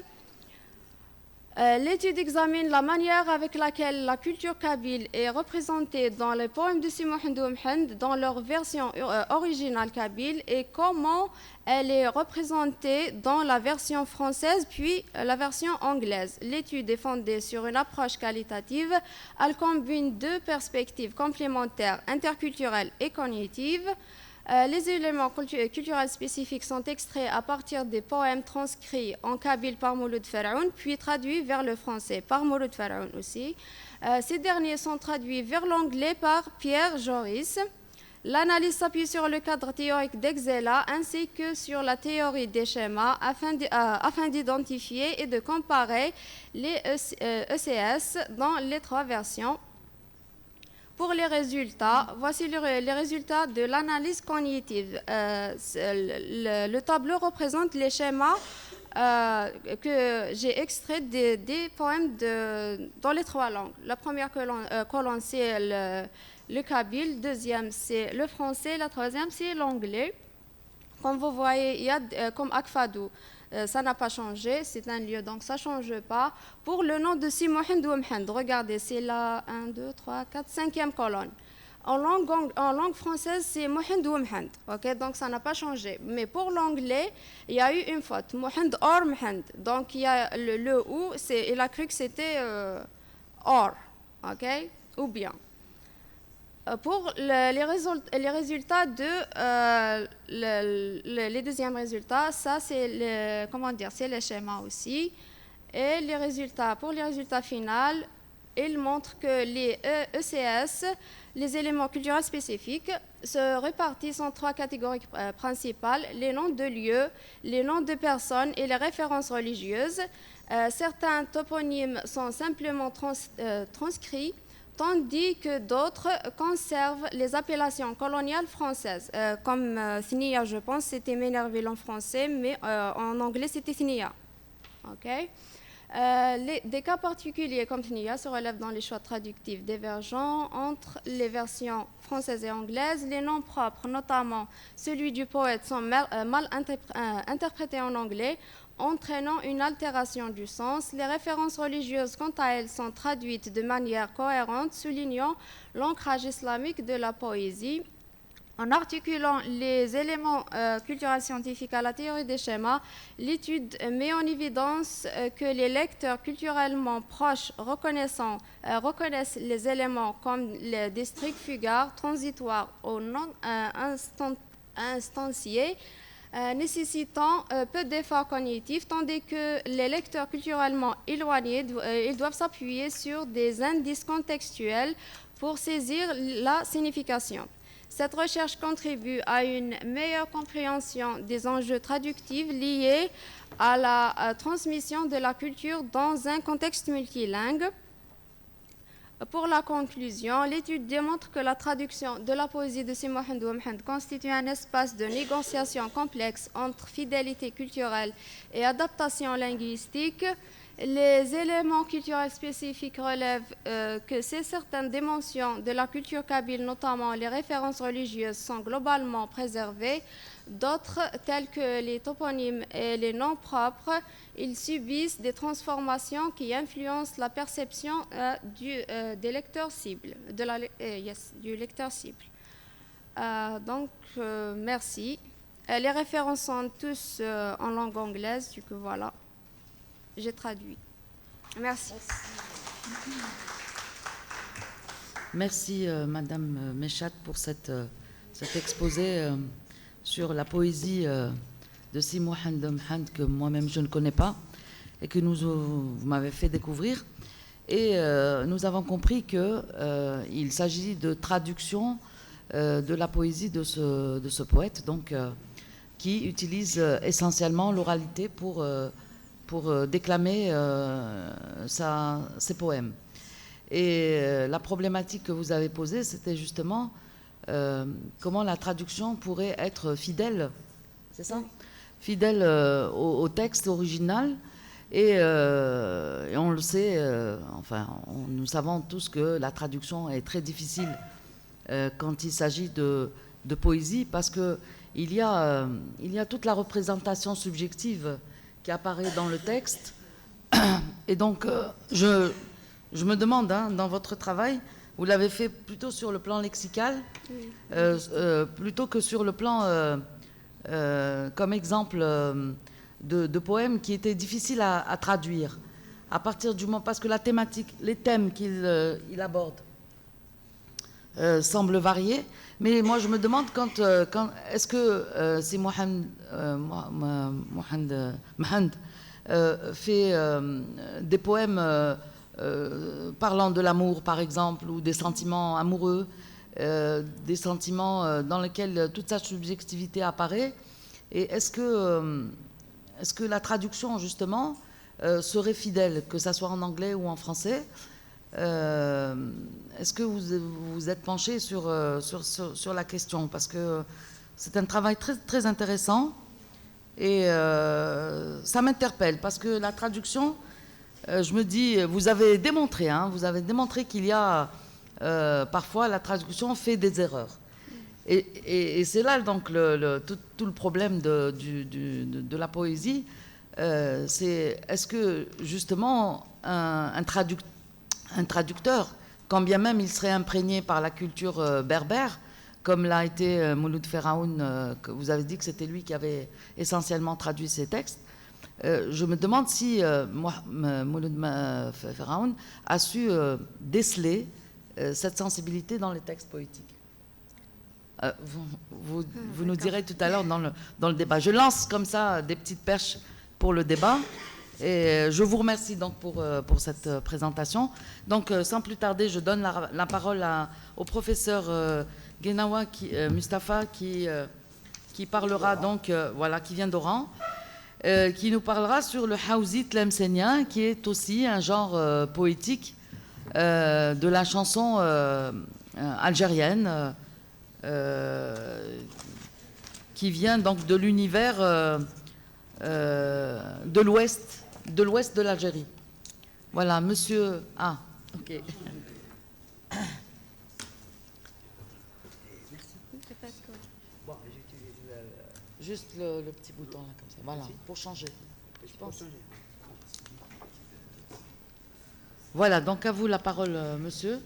L'étude examine la manière avec laquelle la culture kabyle est représentée dans les poèmes de Si Mohamed Ouammed dans leur version originale kabyle et comment elle est représentée dans la version française puis la version anglaise. L'étude est fondée sur une approche qualitative. Elle combine deux perspectives complémentaires, interculturelles et cognitives. Les éléments culturels spécifiques sont extraits à partir des poèmes transcrits en kabyle par Mouloud Faraoun, puis traduits vers le français par Mouloud Faraoun aussi. Ces derniers sont traduits vers l'anglais par Pierre Joris. L'analyse s'appuie sur le cadre théorique d'Exela ainsi que sur la théorie des schémas afin d'identifier et de comparer les ECS dans les trois versions. Pour les résultats, voici les résultats de l'analyse cognitive. Le tableau représente les schémas que j'ai extraits des poèmes dans les trois langues. La première colonne, c'est le kabyle, deuxième, c'est le français, la troisième, c'est l'anglais. Comme vous voyez, il y a comme Akfadou. Ça n'a pas changé, c'est un lieu, donc ça ne change pas. Pour le nom de Si Mohamed Ouammed, regardez, c'est la 1, 2, 3, 4, 5e colonne. En langue française, c'est Mohamed Ouammed, ok, donc ça n'a pas changé. Mais pour l'anglais, il y a eu une faute, Mohamed or Mohamed. Donc il y a le ou, il a cru que c'était or, ok, ou bien. Pour les résultats les deuxièmes résultats, ça c'est c'est les schémas aussi. Et pour les résultats finaux, ils montrent que les ECS, les éléments culturels spécifiques, se répartissent en trois catégories principales: les noms de lieux, les noms de personnes et les références religieuses. Certains toponymes sont simplement transcrits, tandis que d'autres conservent les appellations coloniales françaises, comme Thnia, je pense, c'était Ménerville en français, mais en anglais, c'était Thnia. Okay. Des cas particuliers comme Thnia se relèvent dans les choix traductifs divergents entre les versions françaises et anglaises. Les noms propres, notamment celui du poète, sont mal interprétés en anglais, entraînant une altération du sens. Les références religieuses, quant à elles, sont traduites de manière cohérente, soulignant l'ancrage islamique de la poésie. En articulant les éléments culturels scientifiques à la théorie des schémas, l'étude met en évidence que les lecteurs culturellement proches reconnaissent les éléments comme des stricts fugares, transitoires ou non instanciés, nécessitant peu d'efforts cognitifs, tandis que les lecteurs culturellement éloignés ils doivent s'appuyer sur des indices contextuels pour saisir la signification. Cette recherche contribue à une meilleure compréhension des enjeux traductifs liés à la transmission de la culture dans un contexte multilingue. Pour la conclusion, l'étude démontre que la traduction de la poésie de Si Mohamed Ouammed constitue un espace de négociation complexe entre fidélité culturelle et adaptation linguistique. Les éléments culturels spécifiques relèvent que certaines dimensions de la culture kabyle, notamment les références religieuses, sont globalement préservées. D'autres, tels que les toponymes et les noms propres, ils subissent des transformations qui influencent la perception des lecteurs cibles, du lecteur cible. Merci. Les références sont tous en langue anglaise, du coup voilà. J'ai traduit. Merci. Merci Madame Méchat pour cet exposé sur la poésie de Si Mohamed Ouammed que moi-même je ne connais pas et que vous m'avez fait découvrir. Et nous avons compris qu'il s'agit de traduction de la poésie de ce poète, donc, qui utilise essentiellement l'oralité pour pour déclamer ses poèmes. Et la problématique que vous avez posée, c'était justement comment la traduction pourrait être fidèle, c'est ça ? Fidèle au texte original. Et on le sait, nous savons tous que la traduction est très difficile quand il s'agit de poésie, parce qu'il y a toute la représentation subjective qui apparaît dans le texte. Et donc, je me demande, dans votre travail, vous l'avez fait plutôt sur le plan lexical, plutôt que sur le plan, comme exemple, de poèmes qui étaient difficiles à traduire, à partir du moment, parce que la thématique, les thèmes qu'il aborde semblent varier. Mais moi, je me demande est-ce que si Mohand fait des poèmes parlant de l'amour, par exemple, ou des sentiments amoureux, des sentiments dans lesquels toute sa subjectivité apparaît, et est-ce que la traduction, justement, serait fidèle, que ça soit en anglais ou en français? Est-ce que vous êtes penché sur la question? Parce que c'est un travail très, très intéressant, et ça m'interpelle, parce que la traduction, je me dis, vous avez démontré qu'il y a parfois la traduction fait des erreurs. Et c'est là donc tout le problème de la poésie. C'est est-ce que justement un traducteur, quand bien même il serait imprégné par la culture berbère, comme l'a été Mouloud Feraoun, que vous avez dit que c'était lui qui avait essentiellement traduit ces textes, je me demande si Mouloud Feraoun a su déceler cette sensibilité dans les textes poétiques. Vous nous direz tout à l'heure dans le débat. Je lance comme ça des petites perches pour le débat, et je vous remercie donc pour cette présentation. Donc sans plus tarder, je donne la parole au professeur Guenawa Mustapha qui parlera donc, qui vient d'Oran, qui nous parlera sur le Haouzi tlemcenien, qui est aussi un genre poétique de la chanson algérienne, qui vient donc de l'univers de l'ouest de l'Algérie. Voilà, monsieur... Ah, ok. Bon, j'utilise juste le petit bouton là, comme ça. Voilà, pour changer. Je pense. Voilà, donc à vous la parole, monsieur.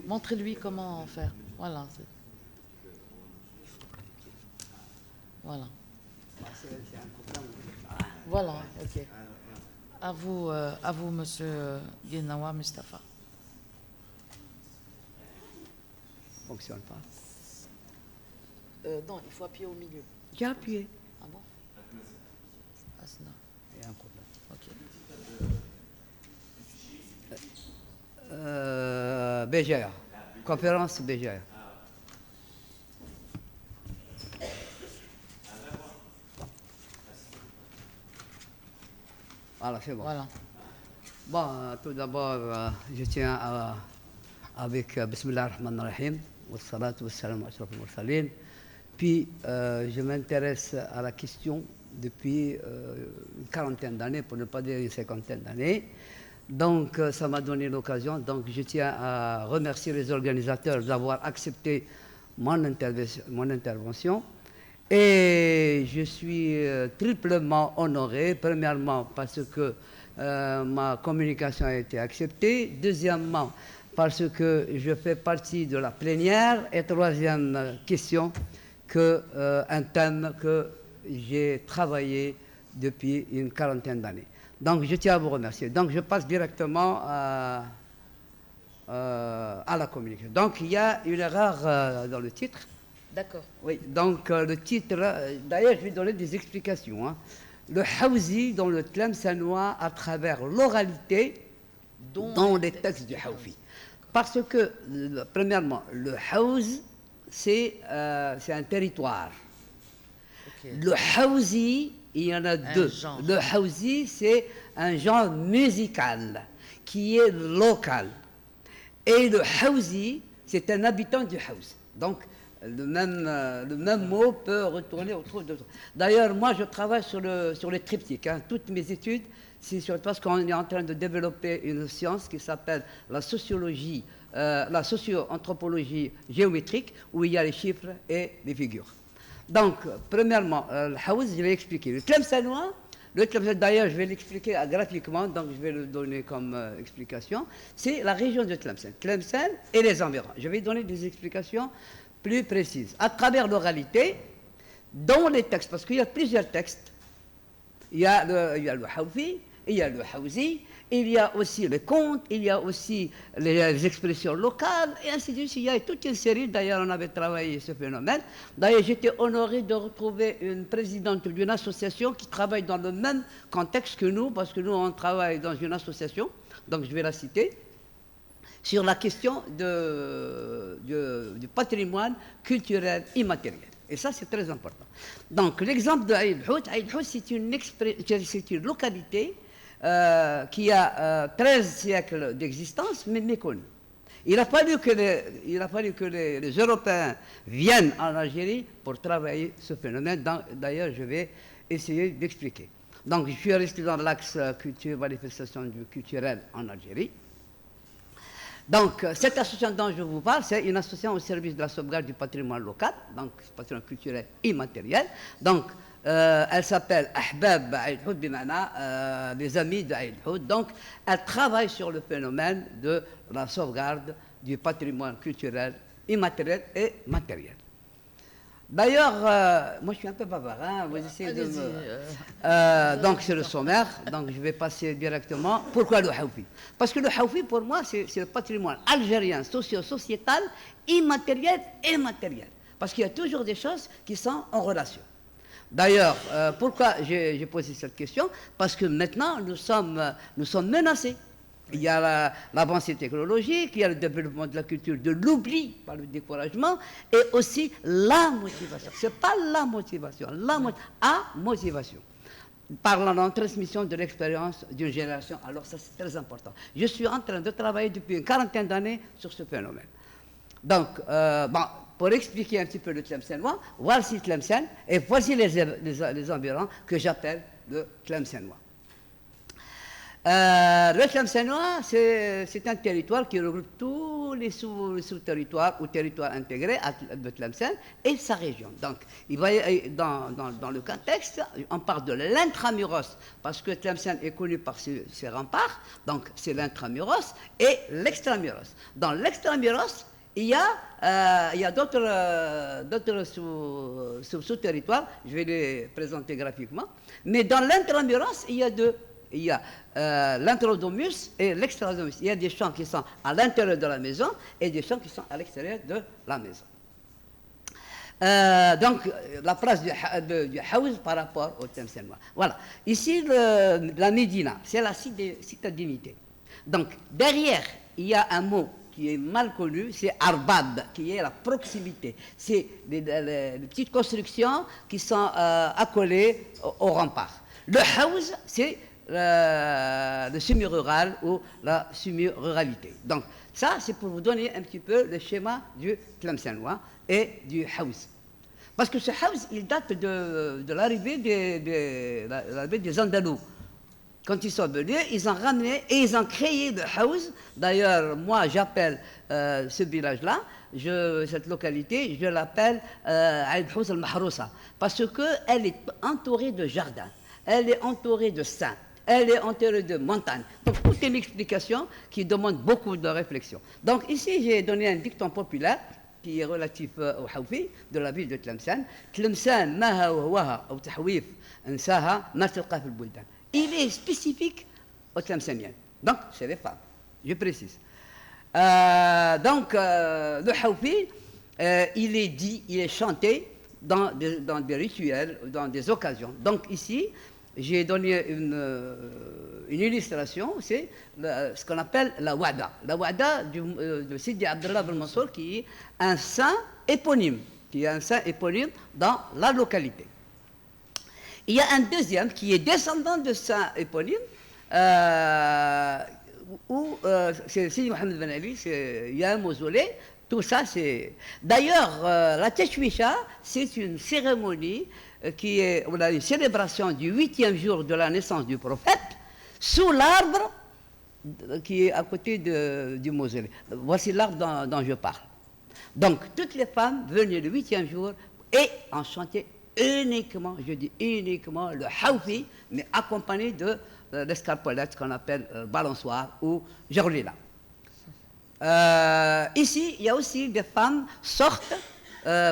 Montrez-lui comment faire. Voilà. Voilà. Voilà, ok. À vous, monsieur Guenawa Mustapha. Fonctionne pas. Non, il faut appuyer au milieu. J'ai appuyé. Ah bon? Asna. Il y a un problème. Ok. BGA. Conférence BGA. Voilà, c'est bon. Voilà. Bon, tout d'abord, je tiens avec Bismillah ar-Rahman ar-Rahim, wa salatu wa salam wa ashraf al-mursalin. Puis, je m'intéresse à la question depuis une quarantaine d'années, pour ne pas dire une cinquantaine d'années. Donc, ça m'a donné l'occasion. Donc, je tiens à remercier les organisateurs d'avoir accepté mon intervention. Et je suis triplement honoré, premièrement parce que ma communication a été acceptée, deuxièmement parce que je fais partie de la plénière, et troisième question, un thème que j'ai travaillé depuis une quarantaine d'années. Donc je tiens à vous remercier. Donc je passe directement à la communication. Donc il y a une erreur dans le titre. D'accord. Oui, donc le titre, d'ailleurs je vais donner des explications. Hein. Le Haouzi dans le tlemcenois à travers l'oralité dans les textes du Haoufi. Parce que, premièrement, le Haouz, c'est un territoire. Okay. Le Haouzi, il y en a deux. genre. Le Hawzi, c'est un genre musical qui est local. Et le Hawzi, c'est un habitant du Haus. Donc, le même mot peut retourner autour de... D'ailleurs, moi, je travaille sur les triptyques. Hein. Toutes mes études, c'est parce qu'on est en train de développer une science qui s'appelle la sociologie, la socio-anthropologie géométrique, où il y a les chiffres et les figures. Donc, premièrement, le Haus, je l'ai expliqué. Le Tlemcenois, d'ailleurs, je vais l'expliquer graphiquement, donc je vais le donner comme explication. C'est la région de Tlemcen. Tlemcen et les environs. Je vais donner des explications plus précises. À travers l'oralité, dans les textes, parce qu'il y a plusieurs textes. Il y a le Hawfi, il y a le Hawzi, il y a aussi les contes, il y a aussi les expressions locales, et ainsi de suite. Il y a toute une série, d'ailleurs on avait travaillé ce phénomène. D'ailleurs j'étais honoré de retrouver une présidente d'une association qui travaille dans le même contexte que nous, parce que nous on travaille dans une association, donc je vais la citer, sur la question du patrimoine culturel immatériel. Et ça, c'est très important. Donc, l'exemple de Aïd Hout, c'est une localité qui a 13 siècles d'existence, mais méconnue. Il a fallu que les Européens viennent en Algérie pour travailler ce phénomène. D'ailleurs, je vais essayer d'expliquer. Donc, je suis resté dans l'axe culture, manifestation culturelle en Algérie. Donc, cette association dont je vous parle, c'est une association au service de la sauvegarde du patrimoine local, donc patrimoine culturel immatériel. Donc, elle s'appelle Ahbab Aïd Hout Bimana, les amis d'Aïd Hout. Donc, elle travaille sur le phénomène de la sauvegarde du patrimoine culturel immatériel et matériel. D'ailleurs, moi je suis un peu bavard, hein, vous essayez de me... donc c'est le sommaire, donc je vais passer directement. Pourquoi le Hawfi? Parce que le Hawfi, pour moi, c'est le patrimoine algérien, socio-sociétal, immatériel et matériel. Parce qu'il y a toujours des choses qui sont en relation. D'ailleurs, pourquoi j'ai posé cette question? Parce que maintenant, nous sommes menacés. Il y a l'avancée technologique, il y a le développement de la culture de l'oubli par le découragement et aussi la motivation. Ce n'est pas la motivation, motivation. Par la transmission de l'expérience d'une génération. Alors ça, c'est très important. Je suis en train de travailler depuis une quarantaine d'années sur ce phénomène. Donc, pour expliquer un petit peu le Tlemcenois, voici Tlemcen et voici les environs que j'appelle le Tlemcenois. Le Tlemcenois, c'est un territoire qui regroupe tous les sous-territoires ou territoires intégrés de Tlemcen et sa région. Donc, dans le contexte, on parle de l'intramuros, parce que Tlemcen est connu par ses remparts, donc c'est l'intramuros et l'extramuros. Dans l'extramuros, il y a d'autres sous-territoires, je vais les présenter graphiquement, mais dans l'intramuros, il y a deux. Il y a l'introdomus et l'extradomus. Il y a des champs qui sont à l'intérieur de la maison et des champs qui sont à l'extérieur de la maison. Donc, la place du Haouz par rapport au Tlemcenois. Voilà. Ici, la Médina, c'est la citadinité. Donc, derrière, il y a un mot qui est mal connu, c'est Arbab, qui est la proximité. C'est les petites constructions qui sont accolées au rempart. Le Haouz, c'est le semi-rural ou la semi-ruralité. Donc, ça, c'est pour vous donner un petit peu le schéma du Tlemcenois et du Haouz. Parce que ce Haouz, il date de l'arrivée des Andalous. Quand ils sont venus, ils ont ramené et ils ont créé le Haouz. D'ailleurs, moi, j'appelle ce village-là, cette localité, je l'appelle Aïd Hout al-Mahrousa, parce qu'elle est entourée de jardins, elle est entourée de saints, elle est entourée de montagnes. Donc, toute une explication qui demande beaucoup de réflexion. Donc, ici, j'ai donné un dicton populaire qui est relatif au Hawfi de la ville de Tlemcen. Tlemcen, maha waha ou tahwif, ansaha, ma tilqa fil buldan. Il est spécifique aux Tlemceniens. Donc, c'est les femmes, je précise. Donc, le Hawfi, il est dit, il est chanté dans des rituels, dans des occasions. Donc, ici, j'ai donné une illustration, c'est ce qu'on appelle la Wada. La Wada de Sidi Abdallah Ben Mansour, qui est un saint éponyme, dans la localité. Il y a un deuxième qui est descendant de Saint éponyme, où c'est Sidi Mohamed Ben Ali, il y a un mausolée. Tout ça, c'est... D'ailleurs, la Teshwisha, c'est une cérémonie qui est une célébration du 8e jour de la naissance du prophète sous l'arbre qui est à côté du mausolée. Voici l'arbre dont je parle. Donc, toutes les femmes venaient le 8e jour et en chantaient uniquement, je dis uniquement, le hawfi, mais accompagné de l'escarpolette qu'on appelle balançoire ou gerlila. Ici, il y a aussi des femmes sortent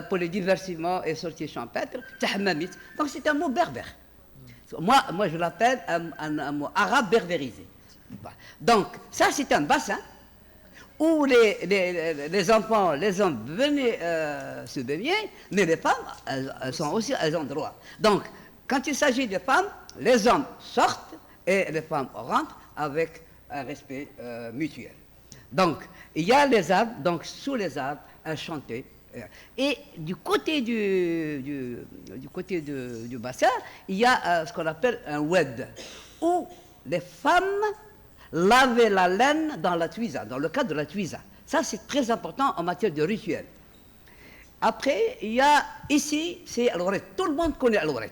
pour les divertissements et sorties champêtres, tahmamit. Donc c'est un mot berbère. Moi je l'appelle un mot arabe berbérisé. Donc ça c'est un bassin où les enfants, les hommes venaient se baigner, mais les femmes, elles ont droit. Donc quand il s'agit des femmes, les hommes sortent et les femmes rentrent avec un respect mutuel. Donc, il y a les arbres, donc sous les arbres, elles chantaient. Et du côté du bassin, il y a ce qu'on appelle un wed, où les femmes lavaient la laine dans la tuisa, dans le cadre de la tuisa. Ça, c'est très important en matière de rituel. Après, il y a ici, c'est Al-Waret. Tout le monde connaît Al-Waret.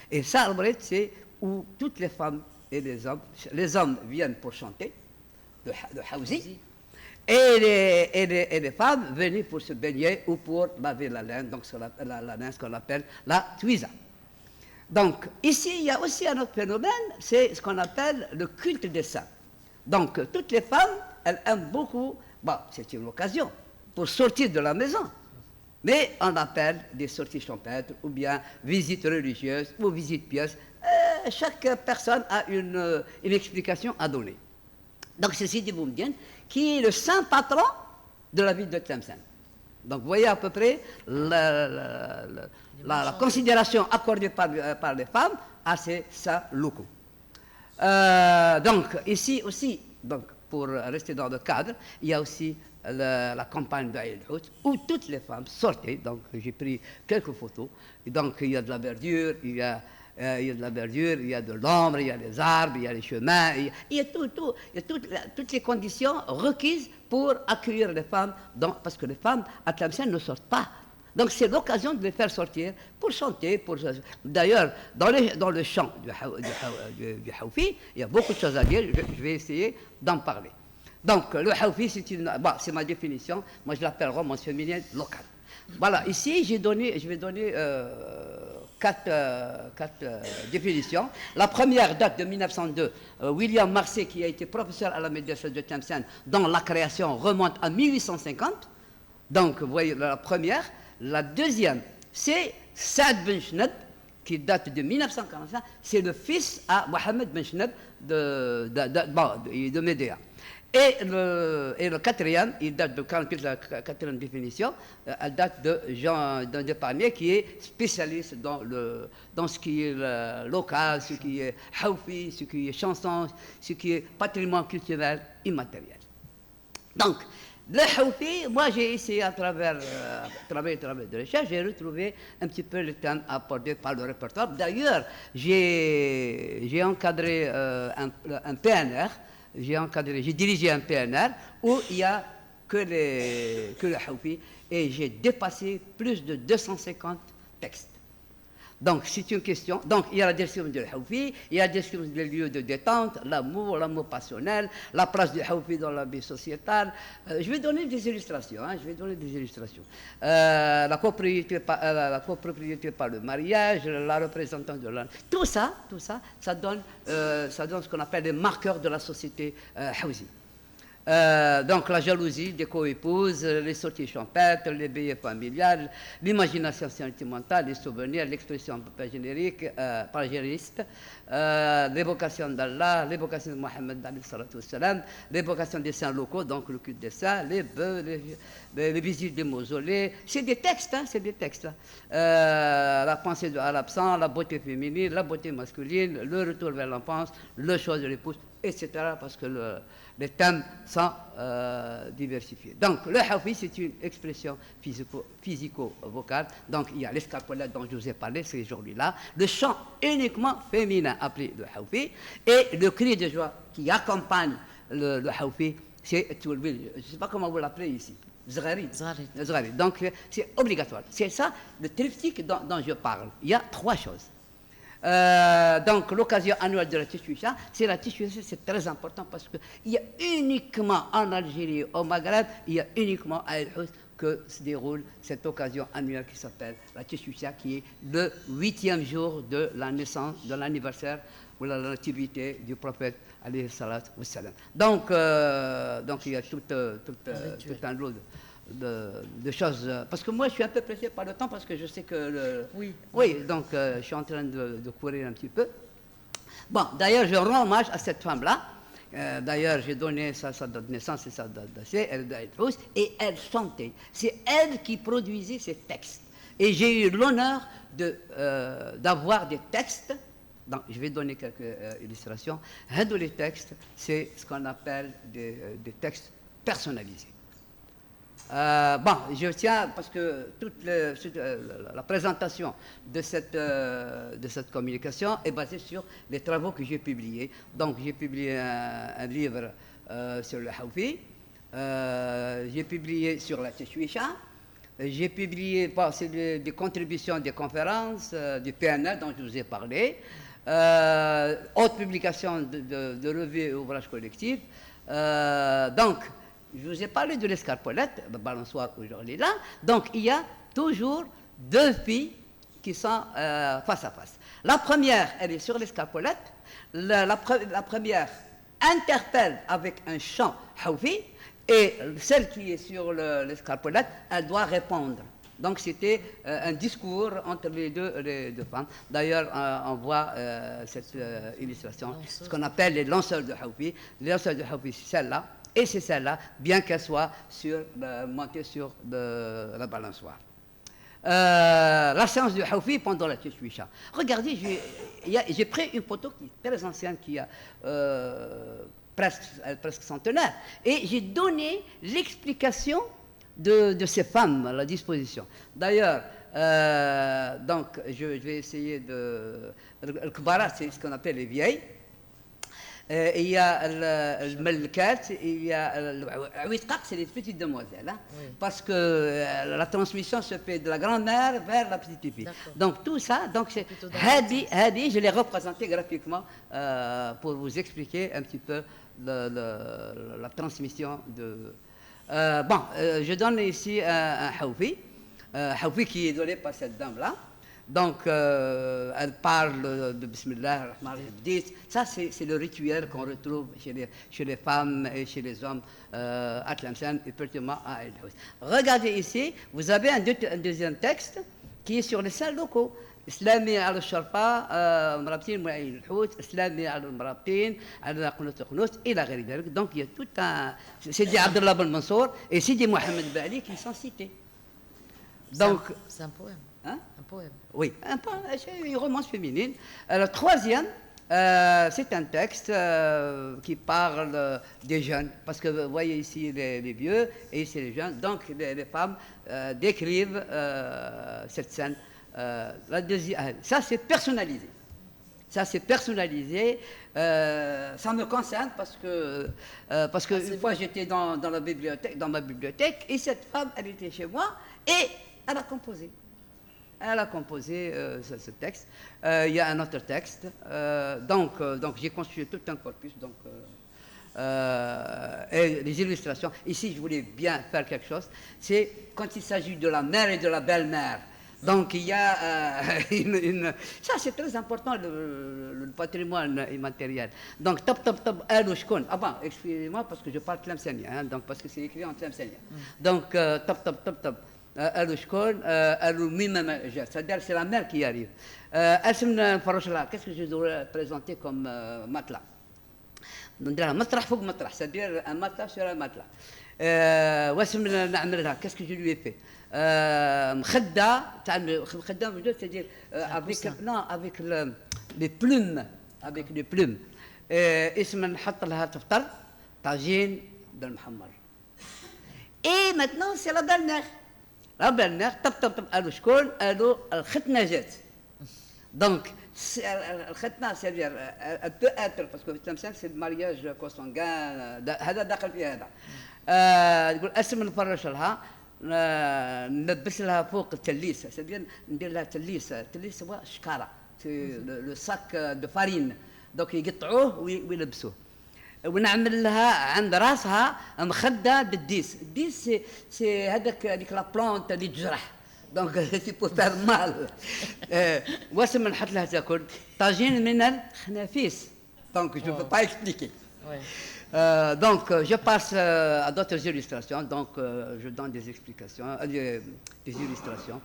Et ça, Al-Waret, c'est où toutes les femmes et les hommes viennent pour chanter, de Hawzi. Et les femmes venaient pour se baigner ou pour laver la laine, donc la laine, ce qu'on appelle la tuisa. Donc, ici, il y a aussi un autre phénomène, c'est ce qu'on appelle le culte des saints. Donc, toutes les femmes, elles aiment beaucoup, c'est une occasion pour sortir de la maison. Mais on appelle des sorties champêtres ou bien visites religieuses ou visites pieuses. Chaque personne a une explication à donner. Donc, c'est Sidi Boumedienne qui est le saint patron de la ville de Tlemcen. Donc, vous voyez à peu près la considération accordée par les femmes à ces saints locaux. Donc, ici aussi, donc, pour rester dans le cadre, il y a aussi la campagne d'Aïd Hout où toutes les femmes sortaient. Donc, j'ai pris quelques photos. Et donc, il y a de la verdure, il y a de l'ombre, il y a les arbres, il y a les chemins, il y a toutes les conditions requises pour accueillir les femmes, parce que les femmes à Tlemcen ne sortent pas. Donc c'est l'occasion de les faire sortir pour chanter. D'ailleurs, dans le chant du Hawfi, il y a beaucoup de choses à dire, je vais essayer d'en parler. Donc le Hawfi, c'est ma définition, moi je l'appelle romance féminine locale. Voilà, ici je vais donner quatre définitions. La première date de 1902. William Marcet, qui a été professeur à la médiation de Tlemcen, dont la création remonte à 1850. Donc, vous voyez la première. La deuxième, c'est Saad Ben Chneb, qui date de 1945. C'est le fils à Mohamed Ben Chneb de Médéa. Et le quatrième, il date de 48, la quatrième définition, elle date de Jean Deparnier, qui est spécialiste dans ce qui est local, ce qui est hawfi, ce qui est chanson, ce qui est patrimoine culturel immatériel. Donc, le hawfi, moi j'ai essayé à travers de recherche, j'ai retrouvé un petit peu le thème apporté par le répertoire. D'ailleurs, j'ai encadré un PNR. J'ai dirigé un PNR où il n'y a que le hawfi et j'ai dépassé plus de 250 textes. Donc, c'est une question. Donc, il y a la description du hawfi, il y a la description des lieux de détente, l'amour passionnel, la place du hawfi dans la vie sociétale. Je vais donner des illustrations. La copropriété par le mariage, la représentation de l'âme. Tout ça, ça donne ce qu'on appelle les marqueurs de la société hawzi. Donc la jalousie des co-épouses, les sorties champêtres, les veillées familiales, l'imagination sentimentale, les souvenirs, l'expression panégyriste, l'évocation d'Allah, l'évocation de Mohammed, l'évocation des saints locaux, donc le culte des saints, les bœufs, les visites des mausolées. C'est des textes, la pensée à l'absent, la beauté féminine, la beauté masculine, le retour vers l'enfance, le choix de l'épouse, etc. Parce que les thèmes sont diversifiés. Donc, le Hawfi, c'est une expression physico-vocale. Donc, il y a l'escarpolette dont je vous ai parlé ces jours-là, le chant uniquement féminin appelé le Hawfi, et le cri de joie qui accompagne le Hawfi, c'est Toulbil. Je ne sais pas comment vous l'appelez ici. Zghari. Zghari. Donc, c'est obligatoire. C'est ça, le triptyque dont je parle. Il y a 3 choses. Donc, l'occasion annuelle de la Tchoucha, c'est très important parce qu'il y a uniquement en Algérie, au Maghreb, il y a uniquement à El Hous que se déroule cette occasion annuelle qui s'appelle la Tchoucha, qui est le 8e jour de la naissance, de l'anniversaire ou la nativité du prophète alayhi salatu wassalam. Donc, il y a tout un lot de choses. Parce que moi, je suis un peu pressé par le temps parce que je sais que... Oui, donc je suis en train de courir un petit peu. Bon, d'ailleurs, je rends hommage à cette femme-là. D'ailleurs, j'ai donné sa date de naissance et sa date d'essai, et elle chantait. C'est elle qui produisait ces textes. Et j'ai eu l'honneur d'avoir des textes. Donc, je vais donner quelques illustrations. Un de les textes, c'est ce qu'on appelle des textes personnalisés. Je tiens, parce que toute la présentation de cette communication est basée sur les travaux que j'ai publiés. Donc, j'ai publié un livre sur le Hawfi, j'ai publié sur la Tchoucha, j'ai publié des contributions des conférences, du PNL dont je vous ai parlé, autres publications de revues et ouvrages collectifs. Donc, je vous ai parlé de l'escarpolette, le balançoire aujourd'hui là. Donc, il y a toujours 2 filles qui sont face à face. La première, elle est sur l'escarpolette. La première interpelle avec un chant Hawfi, et celle qui est sur l'escarpolette, elle doit répondre. Donc, c'était un discours entre les deux femmes. D'ailleurs, on voit cette illustration, ce qu'on appelle les lanceurs de Hawfi. Les lanceurs de Hawfi, c'est celle-là. Et c'est celle-là, bien qu'elle soit montée sur la balançoire. La séance du Hawfi pendant la Tchoucha. Regardez, j'ai pris une photo qui est très ancienne, qui a presque centenaire, et j'ai donné l'explication de ces femmes à la disposition. D'ailleurs, donc, je vais essayer de... Le Kbara, c'est ce qu'on appelle les vieilles. Il y a le Melkat, il y a le Awitqaq, c'est les petites demoiselles. Hein, oui. Parce que la transmission se fait de la grand-mère vers la petite fille. Donc tout ça, donc c'est Hadi, je l'ai représenté graphiquement pour vous expliquer un petit peu la transmission de... je donne ici un Hawfi qui est donné par cette dame-là. Donc, elle parle de Bismillah ar-Rahman ar-Rahim. Ça, c'est le rituel qu'on retrouve chez les femmes et chez les hommes à Tlemcen et particulièrement à El Hous. Regardez ici, vous avez un deuxième texte qui est sur les saints locaux. إسلامي على الشرفاء مرابطين معين الحوت إسلامي على المرابطين على قنوت القنوت إلى غير ذلك. Donc, il y a tout un... Sidi Abdullah Ben Mansour et Sidi Mohamed Bali qui sont cités. Donc, c'est un poème. Hein? Un poème. Oui, une romance féminine. Le troisième, c'est un texte qui parle des jeunes, parce que vous voyez ici les vieux et ici les jeunes. Donc les femmes décrivent cette scène. La deuxième, ça c'est personnalisé. Ça c'est personnalisé. Ça me concerne parce que une fois j'étais dans ma bibliothèque, et cette femme, elle était chez moi et elle a composé. Elle a composé ce texte. Il y a un autre texte. Donc j'ai constitué tout un corpus. Et les illustrations. Ici, je voulais bien faire quelque chose. C'est quand il s'agit de la mère et de la belle-mère. Donc il y a ça c'est très important, le patrimoine immatériel. Donc top el shkon. Ah bon, excusez-moi parce que je parle tlemcenien, hein, donc parce que c'est écrit en tlemcenien. Donc top. C'est-à-dire c'est la mère qui arrive. Qu'est-ce que je dois présenter comme matelas? C'est-à-dire un matelas sur un matelas. Qu'est-ce que je lui ai fait? C'est-à-dire avec les plumes. اسم نحط لها تفطر Tagine de Mohammed. Et maintenant, c'est la belle-mère. La belle-mère, elle a khitna jet. Donc, الختنة c'est-à-dire elle peut être parce que التمثال c'est le mariage consanguin هذا داخل في هذا تقول اسم نفرش لها نلبس لها فوق التليس c'est-à-dire ندير لها تليس التليس هو شكارة لو ساك دو فارين دونك يقطعوه ويلبسوه ونعمل لها عند راسها مخده بالديس الديس سي هذيك لا بلانت اللي تجرح دونك سي بو فار مال واسم نحط لها تاكل طاجين من الخنافيس دونك جو بو با اكسبليكي donc je passe à d'autres illustrations donc je donne des explications des illustrations.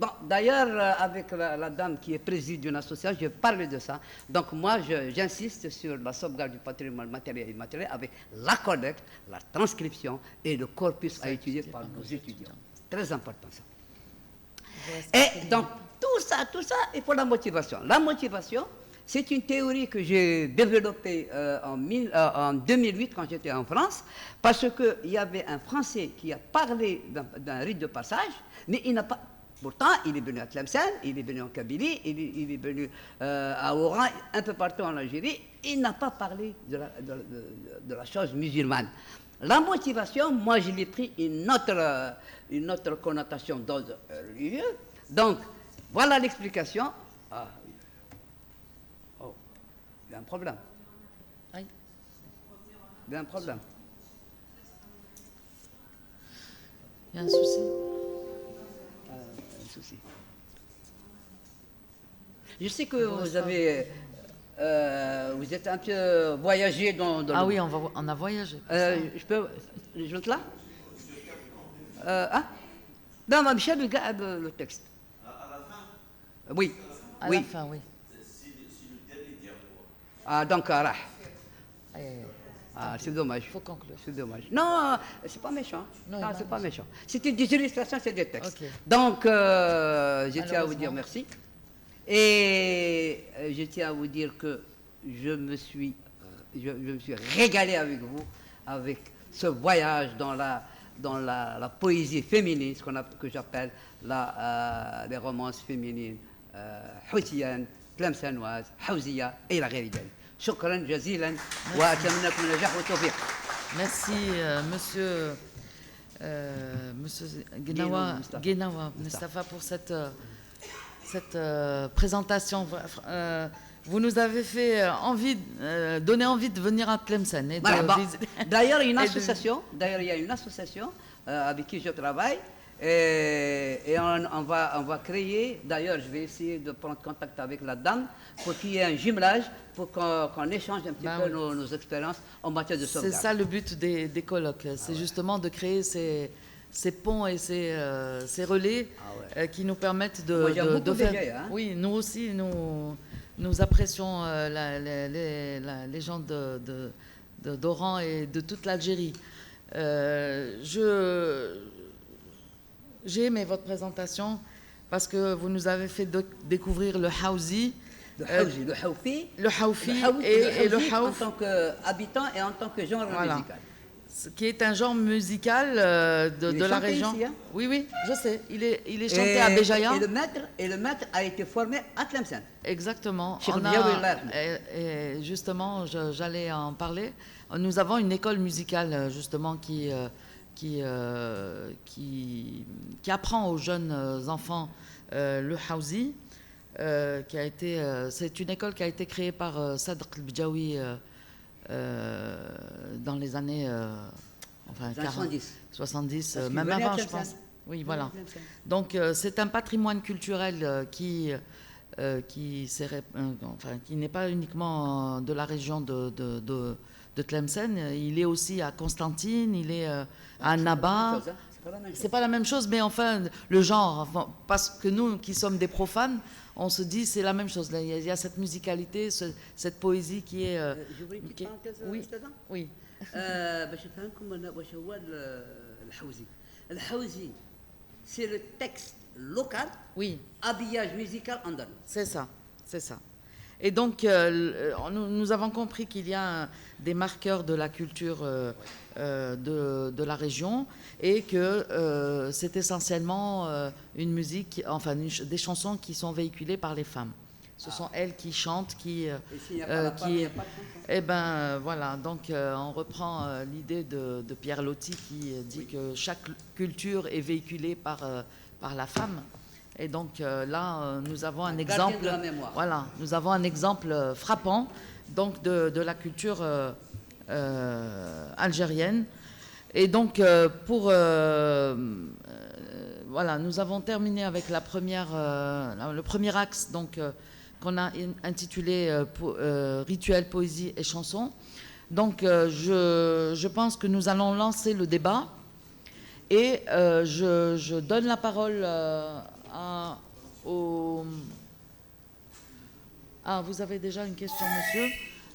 Bon, d'ailleurs, avec la dame qui est présidente d'une association, je parle de ça. Donc moi, j'insiste sur la sauvegarde du patrimoine matériel et immatériel avec la collecte, la transcription et le corpus à étudier par nos étudiants. Très important ça. Et donc, tout ça, il faut la motivation. La motivation, c'est une théorie que j'ai développée en 2008 quand j'étais en France, parce qu'il y avait un Français qui a parlé d'un rite de passage, mais il n'a pas... Pourtant, il est venu à Tlemcen, il est venu en Kabylie, il est venu à Oran, un peu partout en Algérie. Il n'a pas parlé de la chose musulmane. La motivation, moi, je l'ai pris une autre connotation d'ordre religieux. Donc, voilà l'explication. Ah, oh, il y a un problème. Oui. Il y a un problème. Il y a un souci. Souci. Je sais que vous avez, vous êtes un peu voyagé dans Ah le... oui, on a voyagé. Je peux, je note là hein? Non, mais Michel regarde le texte. À la fin? Oui. À la fin, oui. Ah, donc, ah, Ah, c'est dommage. Il faut conclure. C'est dommage. Non, c'est pas méchant. Non, Non, non, c'est pas non. méchant. C'était des illustrations, c'est des textes. Ok. Donc, je tiens à vous dire Malheureusement. merci. Et je tiens à vous dire que je me suis régalé avec vous, avec ce voyage dans la poésie féminine, que j'appelle les romances féminines, houtiennes, tlemcenoises, haouziya et la غير شكرا جزيلا واتمنى لكم النجاح والتوفيق. Merci, monsieur Guénawa Mustafa pour cette présentation. Vous nous avez fait donné envie de venir à Tlemcen. Et Voilà, bon. D'ailleurs, il y a une et de- association avec qui je travaille et on va créer, d'ailleurs je vais essayer de prendre contact avec la dame pour qu'il y ait un jumelage, pour qu'on échange un petit peu oui. nos expériences en matière de C'est sauvegarde. ça le but des colloques, c'est justement de créer ces ponts et ces relais qui nous permettent Moi, j'aime de beaucoup faire... déjà, hein. Oui, nous aussi, nous apprécions les gens d'Oran et de toute l'Algérie. J'ai aimé votre présentation parce que vous nous avez fait découvrir le Haouzi, Le Haouzi, le Haoufi, le Haoufi et le Haouf, en tant qu'habitant et en tant que genre Voilà. musical. qui est un genre musical Il est de la chanté région. ici, hein. Oui, je sais. Il est chanté à Béjaïa. Et le maître a été formé à Tlemcen. Exactement. Cheikh On a- Diaw Allah. et justement, j'allais en parler. Nous avons une école musicale justement qui apprend aux jeunes enfants le Haouzi. C'est une école qui a été créée par Sadr al-Bidjawi dans les années 70. 70, Parce qu'il même venait à avant, je Tlemcen. pense. Oui, Il voilà. venait à Tlemcen. Donc, c'est un patrimoine culturel qui n'est pas uniquement de la région de Tlemcen. Il est aussi à Constantine, il est à Naba. C'est pas la même chose. C'est pas la même chose, mais enfin, le genre, enfin, parce que nous qui sommes des profanes, on se dit c'est la même chose. Là, il y a cette musicalité, cette poésie qui est. J'ouvre une petite qui- parenthèse, oui, Ustadha. oui. باش نفهمكم أنا واش هو الحوزي. الحوزي c'est le texte local, Oui, habillage musical andalou. c'est ça, c'est ça. Et donc, nous avons compris qu'il y a des marqueurs de la culture de la région et que c'est essentiellement une musique, enfin des chansons qui sont véhiculées par les femmes. Ce sont elles qui chantent, qui... Eh ben voilà, donc on reprend l'idée de Pierre Loti qui dit que chaque culture est véhiculée par la femme. Et donc là, nous avons un exemple. Voilà, nous avons un exemple frappant donc de la culture algérienne. Et donc voilà, nous avons terminé avec le premier axe donc qu'on a intitulé Rituel, poésie et chanson. Donc je pense que nous allons lancer le débat et je donne la parole vous avez déjà une question, monsieur?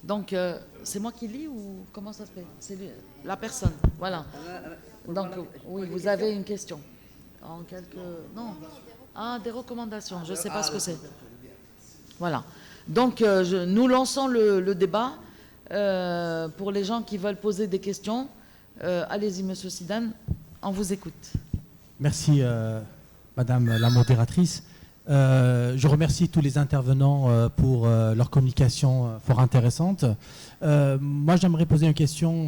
Donc, c'est moi qui lis ou comment ça se fait? C'est la personne, voilà. Donc, oui, vous avez une question. En quelques... Non. Ah, des recommandations, je ne sais pas ce que c'est. Voilà. Donc, nous lançons le débat. Pour les gens qui veulent poser des questions, allez-y, monsieur Sidane, on vous écoute. Merci, madame la modératrice. Je remercie tous les intervenants pour leur communication fort intéressante. Moi, j'aimerais poser une question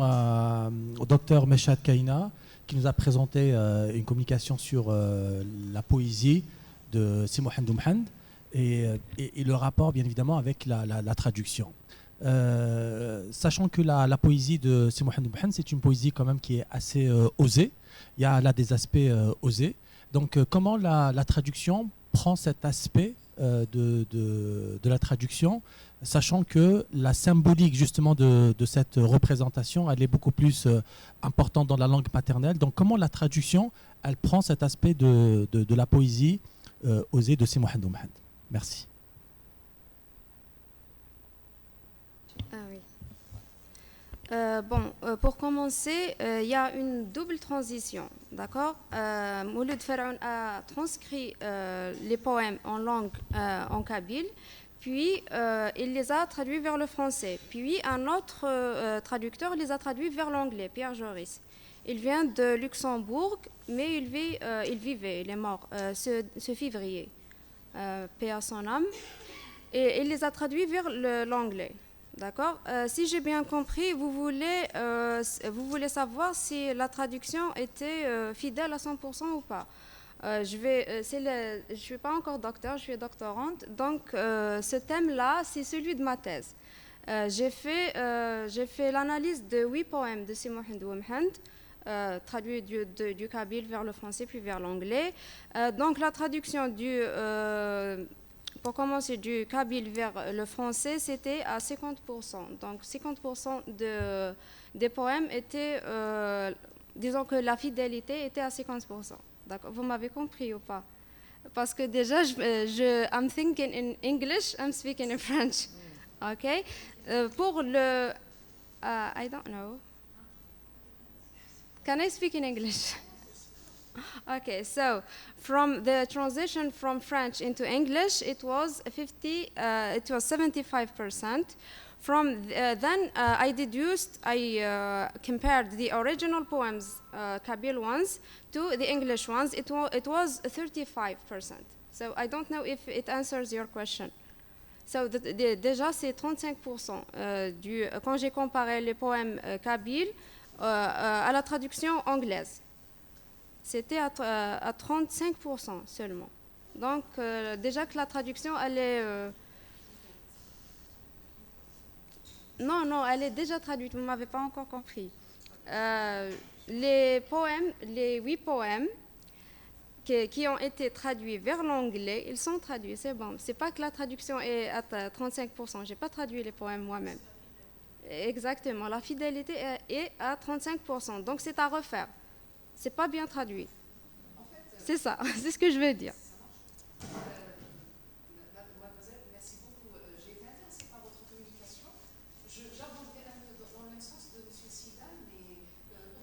au docteur Meshat Kaina, qui nous a présenté une communication sur la poésie de Si Mohamed Mohamed et le rapport, bien évidemment, avec la traduction. Sachant que la poésie de Si Mohamed Mohamed, c'est une poésie quand même qui est assez osée. Il y a là des aspects osés. Donc, comment la traduction prend cet aspect de la traduction, sachant que la symbolique justement de cette représentation, elle est beaucoup plus importante dans la langue maternelle. Donc comment la traduction, elle prend cet aspect de la poésie osée de Si Mohamed Mohamed. Merci. Oui. Pour commencer, il y a une double transition, d'accord. Mouloud Faraoun a transcrit les poèmes en langue en kabyle, puis il les a traduits vers le français. Puis un autre traducteur les a traduits vers l'anglais, Pierre Joris. Il vient de Luxembourg, mais il vivait, il est mort ce février, paix à son âme, et il les a traduits vers l'anglais. D'accord. Si j'ai bien compris, vous voulez savoir si la traduction était fidèle à 100% ou pas. Je suis pas encore docteur, je suis doctorante. Donc, ce thème-là, c'est celui de ma thèse. J'ai fait l'analyse de 8 poèmes de Si Mohamed Mohamed, traduits du kabyle vers le français puis vers l'anglais. Donc, la traduction pour commencer, du kabyle vers le français, c'était à 50%. Donc 50% des poèmes étaient, disons que la fidélité était à 50%. D'accord. Vous m'avez compris ou pas? Parce que déjà, I'm thinking in English, I'm speaking in French. OK? Pour le... I don't know. Can I speak in English? Okay, so from the transition from French into English, it was 75%. From then, I compared the original poems, Kabyle ones, to the English ones. It was 35%. So I don't know if it answers your question. So déjà, c'est 35% quand j'ai comparé les poèmes Kabyle à la traduction anglaise. C'était à 35% seulement. Donc, déjà que la traduction, elle est... Non, elle est déjà traduite, vous ne m'avez pas encore compris. Les 8 poèmes qui ont été traduits vers l'anglais, ils sont traduits, c'est bon. Ce n'est pas que la traduction est à 35%, je n'ai pas traduit les poèmes moi-même. Exactement, la fidélité est à 35%, donc c'est à refaire. C'est pas bien traduit. En fait, c'est ça, c'est ce que je veux dire. Mademoiselle, merci beaucoup. J'ai été intéressée par votre communication. J'aborderai un peu dans le même sens de M. Sidane, mais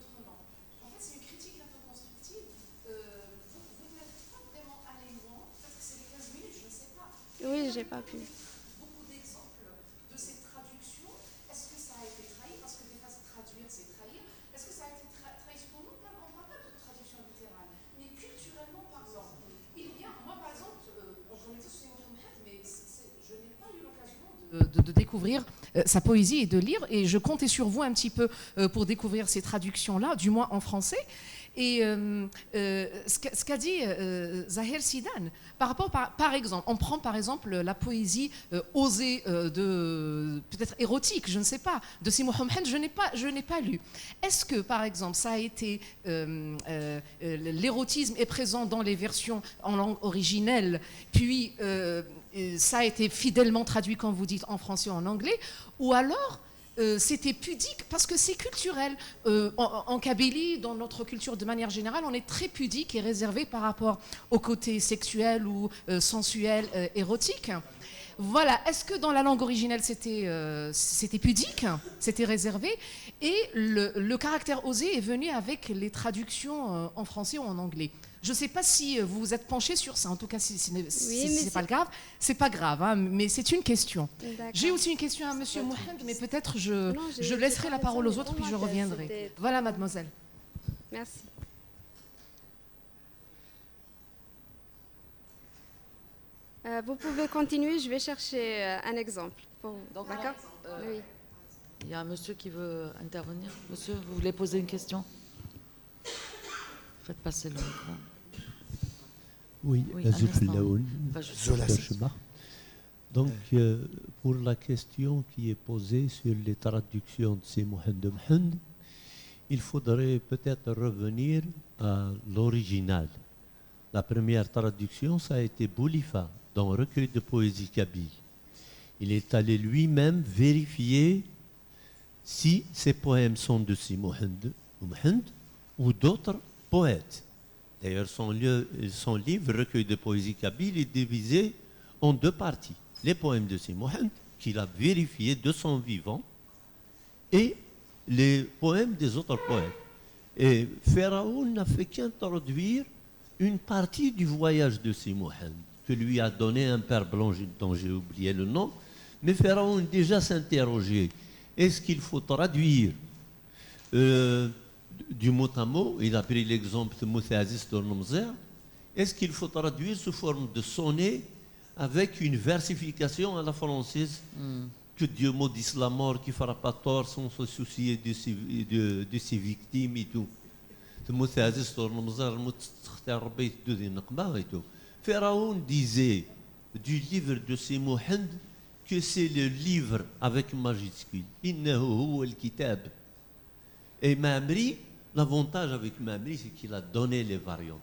autrement. En fait, c'est une critique un peu constructive. Vous n'êtes pas vraiment allé loin. Peut-être que c'est les 15 minutes, je ne sais pas. Oui, j'ai pas pu. Beaucoup d'exemples découvrir sa poésie et de lire. Et je comptais sur vous un petit peu pour découvrir ces traductions-là, du moins en français. Et ce qu'a dit Zahir Sidan, par rapport, par exemple, on prend par exemple la poésie osée, peut-être érotique, je ne sais pas, de Si Mohammed, je n'ai pas lu. Est-ce que, par exemple, ça a été, l'érotisme est présent dans les versions en langue originelle, puis ça a été fidèlement traduit, comme vous dites, en français ou en anglais, ou alors c'était pudique parce que c'est culturel. En Kabylie, dans notre culture de manière générale, on est très pudique et réservé par rapport au côté sexuel ou sensuel, érotique. Voilà, est-ce que dans la langue originelle c'était pudique, c'était réservé, et le caractère osé est venu avec les traductions en français ou en anglais? Je ne sais pas si vous vous êtes penché sur ça, en tout cas si ce n'est pas grave, c'est pas grave, hein, mais c'est une question. J'ai aussi une question à Monsieur Mohamed, mais peut-être je laisserai la parole aux autres puis je reviendrai. Voilà, mademoiselle. Merci. Vous pouvez continuer, je vais chercher un exemple pour vous. D'accord? Oui. Il y a un monsieur qui veut intervenir. Monsieur, vous voulez poser une question? Faites passer le micro. Oui, donc, pour la question qui est posée sur les traductions de Si Mohammed Mohammed, il faudrait peut-être revenir à l'original. La première traduction, ça a été Boulifa, dans le recueil de poésie kabyle. Il est allé lui-même vérifier si ces poèmes sont de Si Mohammed ou d'autres poètes. D'ailleurs, son livre, Recueil de poésie kabyle, est divisé en deux parties. Les poèmes de Si Mohammed, qu'il a vérifiés de son vivant, et les poèmes des autres poètes. Et Pharaon n'a fait qu'introduire une partie du voyage de Si Mohammed, que lui a donné un père blanc dont j'ai oublié le nom. Mais Pharaon déjà s'interrogeait. Est-ce qu'il faut traduire du mot à mot? Il a pris l'exemple de Mouthéazis de Nomzer. Est-ce qu'il faut traduire sous forme de sonnet avec une versification à la française? Que Dieu maudisse la mort qui ne fera pas tort sans se soucier de ses victimes et tout. Pharaon disait du livre de Si Mohammed que c'est le livre avec majuscule. Innahu huwa al-kitab. Et Mamri, l'avantage avec Mamri, c'est qu'il a donné les variantes.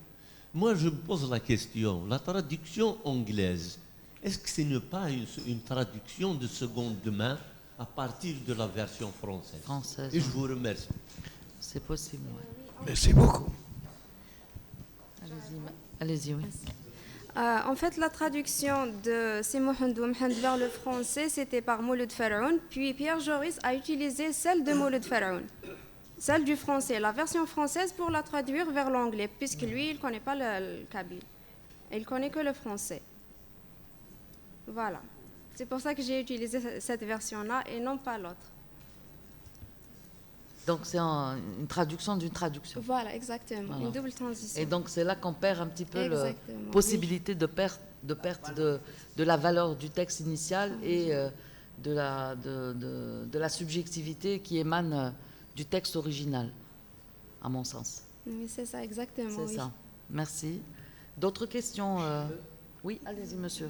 Moi, je me pose la question, la traduction anglaise, est-ce que ce n'est pas une traduction de seconde main à partir de la version française? Et je vous remercie. C'est possible, oui. Merci beaucoup. Allez-y, oui. En fait, la traduction de Si Mohammed vers le français, c'était par Mouloud Pharaon. Puis Pierre Joris a utilisé celle de Mouloud Pharaon, celle du français, la version française, pour la traduire vers l'anglais, puisque lui, il ne connaît pas le kabyle. Il ne connaît que le français. Voilà. C'est pour ça que j'ai utilisé cette version-là et non pas l'autre. Donc c'est une traduction d'une traduction. Voilà, exactement. Voilà. Une double transition. Et donc c'est là qu'on perd un petit peu la possibilité de perte de la valeur du texte initial et de la subjectivité qui émane du texte original, à mon sens. Oui, c'est ça, exactement. C'est ça. Merci. D'autres questions? Oui, allez-y, monsieur.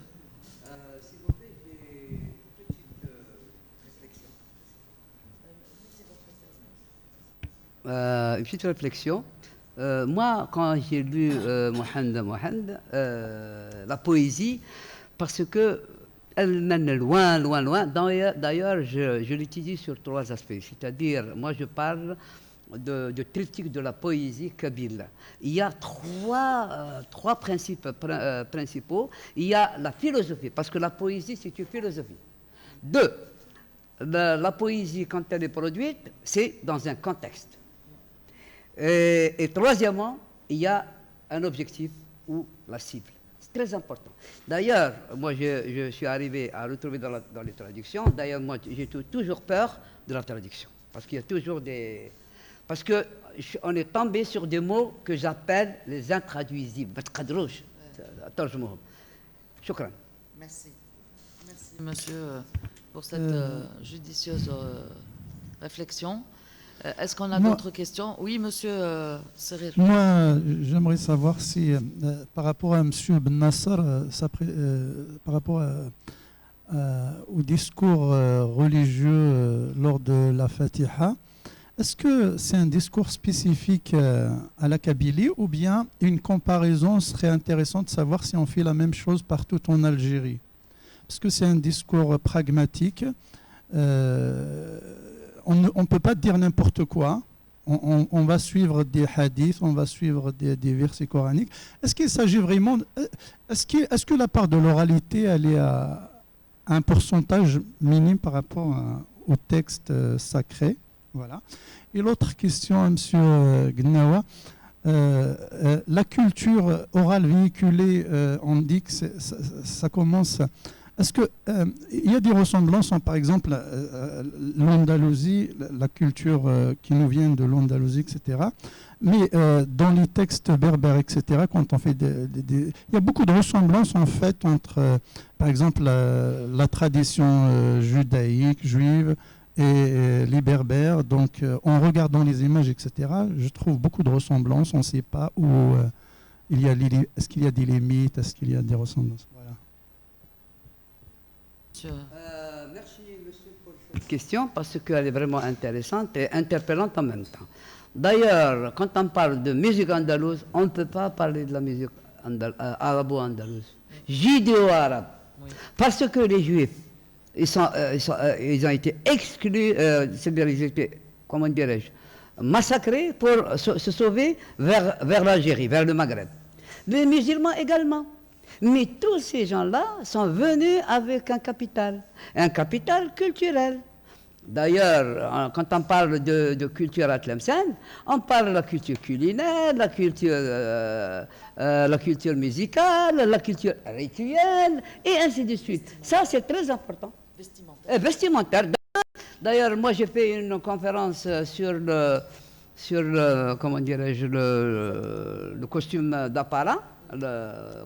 S'il vous plaît, j'ai une petite réflexion. Une petite réflexion. Moi, quand j'ai lu Mohammed, la poésie, parce que elle mène loin. D'ailleurs, je l'utilise sur trois aspects. C'est-à-dire, moi, je parle de triptyque de la poésie kabyle. Il y a trois principes principaux. Il y a la philosophie, parce que la poésie, c'est une philosophie. Deux, la poésie, quand elle est produite, c'est dans un contexte. Et troisièmement, il y a un objectif ou la cible. C'est très important. D'ailleurs, moi, je suis arrivé à retrouver dans les traductions. D'ailleurs, moi, j'ai toujours peur de la traduction. Parce qu'il y a toujours des... Parce qu'on est tombé sur des mots que j'appelle les intraduisibles. Shukran. Merci. Merci, monsieur pour cette judicieuse réflexion. Est-ce qu'on a Moi- d'autres questions? Oui, monsieur Serir. Moi, j'aimerais savoir si, par rapport à M. Ben Nasser, par rapport au discours religieux lors de la Fatiha, est-ce que c'est un discours spécifique à la Kabylie ou bien une comparaison serait intéressante de savoir si on fait la même chose partout en Algérie? Parce que c'est un discours pragmatique. On ne peut pas dire n'importe quoi. On va suivre des hadiths, on va suivre des versets coraniques. Est-ce qu'il s'agit vraiment... Est-ce que la part de l'oralité, elle est à un pourcentage minime par rapport au texte sacré? Voilà. Et l'autre question à M. Gnawa, la culture orale véhiculée, on dit que ça commence... Est-ce qu'il y a des ressemblances, par exemple, l'Andalousie, la culture qui nous vient de l'Andalousie, etc. Mais dans les textes berbères, etc., quand on fait il y a beaucoup de ressemblances, en fait, entre, par exemple, la tradition judaïque, juive, et les berbères. Donc, en regardant les images, etc., je trouve beaucoup de ressemblances. On ne sait pas où est-ce qu'il y a des limites, est-ce qu'il y a des ressemblances. Voilà. Merci, monsieur, pour cette question, parce qu'elle est vraiment intéressante et interpellante en même temps. D'ailleurs, quand on parle de musique andalouse, on ne peut pas parler de la musique arabo-andalouse, judéo-arabe, parce que les juifs, ils ont été exclus, c'est-à-dire ils étaient, comment dirais-je, massacrés pour se sauver vers l'Algérie, vers le Maghreb. Les musulmans également. Mais tous ces gens-là sont venus avec un capital culturel. D'ailleurs, quand on parle de culture à Tlemcen, on parle de la culture culinaire, la culture musicale, la culture rituelle, et ainsi de suite. Ça, c'est très important. Vestimentaire. D'ailleurs, moi, j'ai fait une conférence sur le comment dirais-je, le costume d'apparat,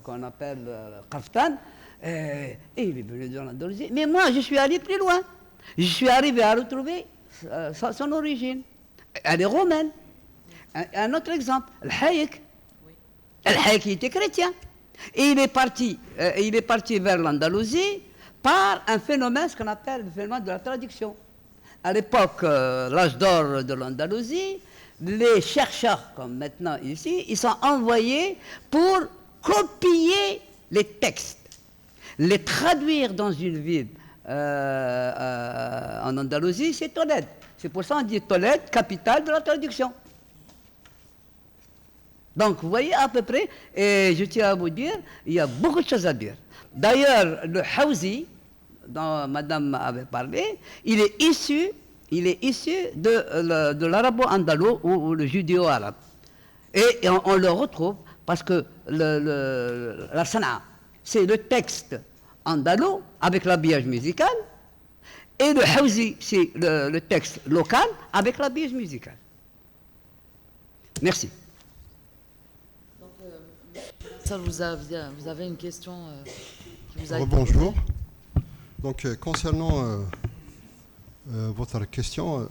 qu'on appelle kaftan, et il est venu de l'Andalousie. Mais moi, je suis allé plus loin. Je suis arrivé à retrouver son origine. Elle est romaine. Un autre exemple, le haïk. Le haïk était chrétien. Et il est parti vers l'Andalousie par un phénomène, ce qu'on appelle le phénomène de la traduction. À l'époque, l'âge d'or de l'Andalousie, les chercheurs, comme maintenant ici, ils sont envoyés pour copier les textes, les traduire dans une ville. En Andalousie, c'est Tolède. C'est pour ça qu'on dit Tolède, capitale de la traduction. Donc, vous voyez à peu près, et je tiens à vous dire, il y a beaucoup de choses à dire. D'ailleurs, le Hawzi, dont Madame avait parlé, il est issu de l'arabo-andalou ou le judéo-arabe. Et on le retrouve parce que la Sana'a, c'est le texte andalou avec l'habillage musical, et le Hawzi, c'est le texte local avec l'habillage musical. Merci. Donc, ça, vous avez une question qui vous a été Bonjour. Donc, concernant votre question,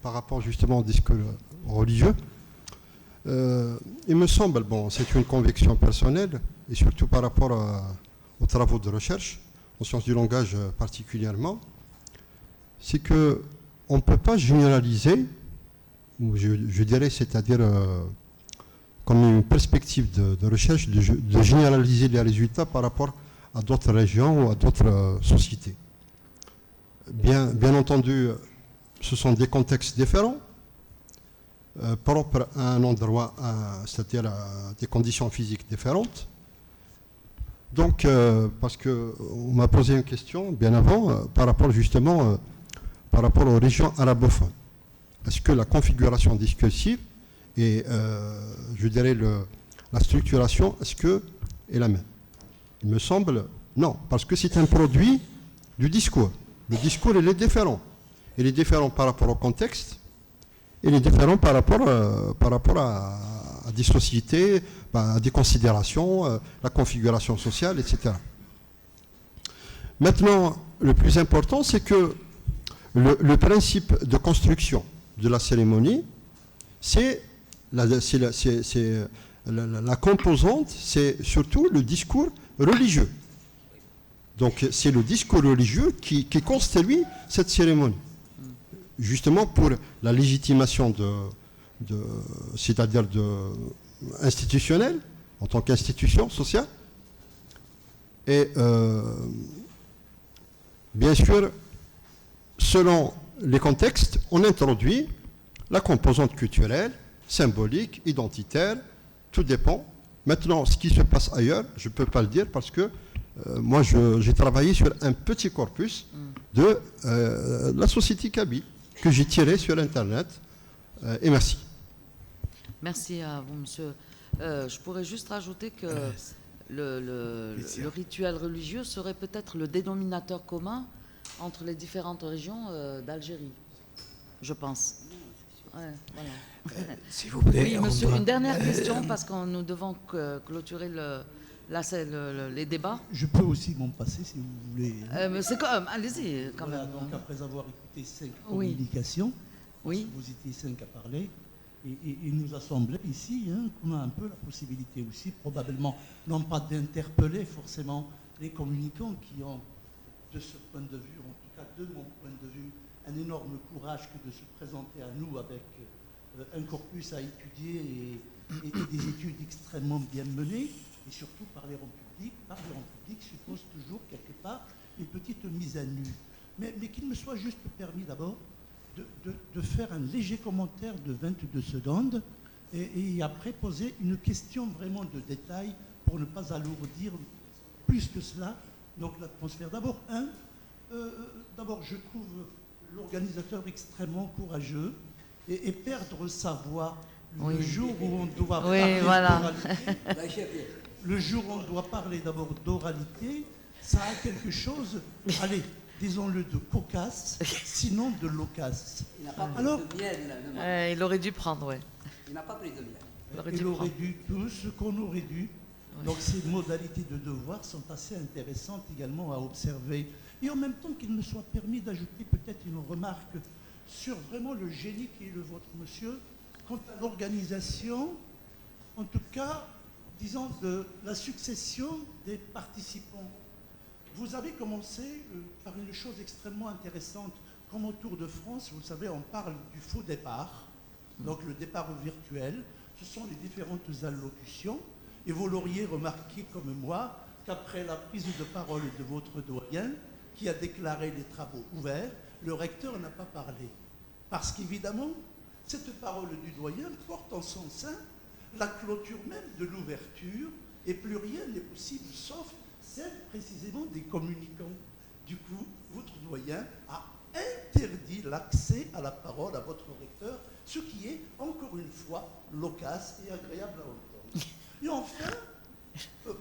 par rapport justement au discours religieux, il me semble, bon, c'est une conviction personnelle, et surtout par rapport aux travaux de recherche, en sciences du langage particulièrement, c'est qu'on ne peut pas généraliser, ou je dirais, c'est-à-dire comme une perspective de recherche, de généraliser les résultats par rapport à d'autres régions ou à d'autres sociétés. Bien entendu, ce sont des contextes différents, propres à un endroit, c'est-à-dire à des conditions physiques différentes. Donc, parce qu'on m'a posé une question bien avant, par rapport justement par rapport aux régions arabophones. Est-ce que la configuration discursive et, je dirais, la structuration, est-ce qu'elle est la même? Il me semble non, parce que c'est un produit du discours. Le discours, il est différent. Il est différent par rapport au contexte, il est différent par rapport à des sociétés, à des considérations, la configuration sociale, etc. Maintenant, le plus important, c'est que le principe de construction de la cérémonie, c'est la composante, c'est surtout le discours religieux. Donc c'est le discours religieux qui constitue cette cérémonie, justement pour la légitimation c'est-à-dire institutionnelle, en tant qu'institution sociale. Et bien sûr, selon les contextes, on introduit la composante culturelle, symbolique, identitaire, tout dépend. Maintenant, ce qui se passe ailleurs, je ne peux pas le dire parce que moi, j'ai travaillé sur un petit corpus de la société kabyle que j'ai tiré sur Internet. Et merci. Merci à vous, monsieur. Je pourrais juste rajouter que le rituel religieux serait peut-être le dénominateur commun entre les différentes régions d'Algérie, je pense. Ouais, voilà. S'il vous plaît. Oui, monsieur, une dernière question, parce que nous devons clôturer les débats. Je peux aussi m'en passer, si vous voulez. C'est comme, allez-y, quand Voilà, même. donc après avoir écouté 5 Oui. communications, Oui. vous étiez 5 à parler, et il nous a semblé ici qu'on a un peu la possibilité aussi, probablement, non pas d'interpeller forcément les communicants qui ont, de ce point de vue, en tout cas de mon point de vue, un énorme courage que de se présenter à nous avec un corpus à étudier et des études extrêmement bien menées, et surtout parler en public. Parler en public suppose toujours quelque part une petite mise à nu. Mais qu'il me soit juste permis d'abord de faire un léger commentaire de 22 secondes et après poser une question vraiment de détail pour ne pas alourdir plus que cela donc l'atmosphère. D'abord, je trouve l'organisateur extrêmement courageux et perdre sa voix le jour où on doit parler d'oralité, le jour où on doit parler d'abord d'oralité, ça a quelque chose, allez, disons-le, de cocasse, sinon de loquace. Il n'a pas pris Alors, de miel. Il aurait dû prendre, oui. Il n'a pas pris de miel. Il aurait dû tout ce qu'on aurait dû. Donc ces modalités de devoir sont assez intéressantes également à observer. Et en même temps qu'il me soit permis d'ajouter peut-être une remarque sur vraiment le génie qui est le vôtre, monsieur, quant à l'organisation, en tout cas, disons, de la succession des participants. Vous avez commencé par une chose extrêmement intéressante. Comme au Tour de France, vous savez, on parle du faux départ, donc le départ virtuel. Ce sont les différentes allocutions. Et vous l'auriez remarqué comme moi, qu'après la prise de parole de votre doyen, qui a déclaré les travaux ouverts, le recteur n'a pas parlé. Parce qu'évidemment, cette parole du doyen porte en son sein la clôture même de l'ouverture, et plus rien n'est possible, sauf celle précisément des communicants. Du coup, votre doyen a interdit l'accès à la parole à votre recteur, ce qui est, encore une fois, loquace et agréable à entendre. Et enfin,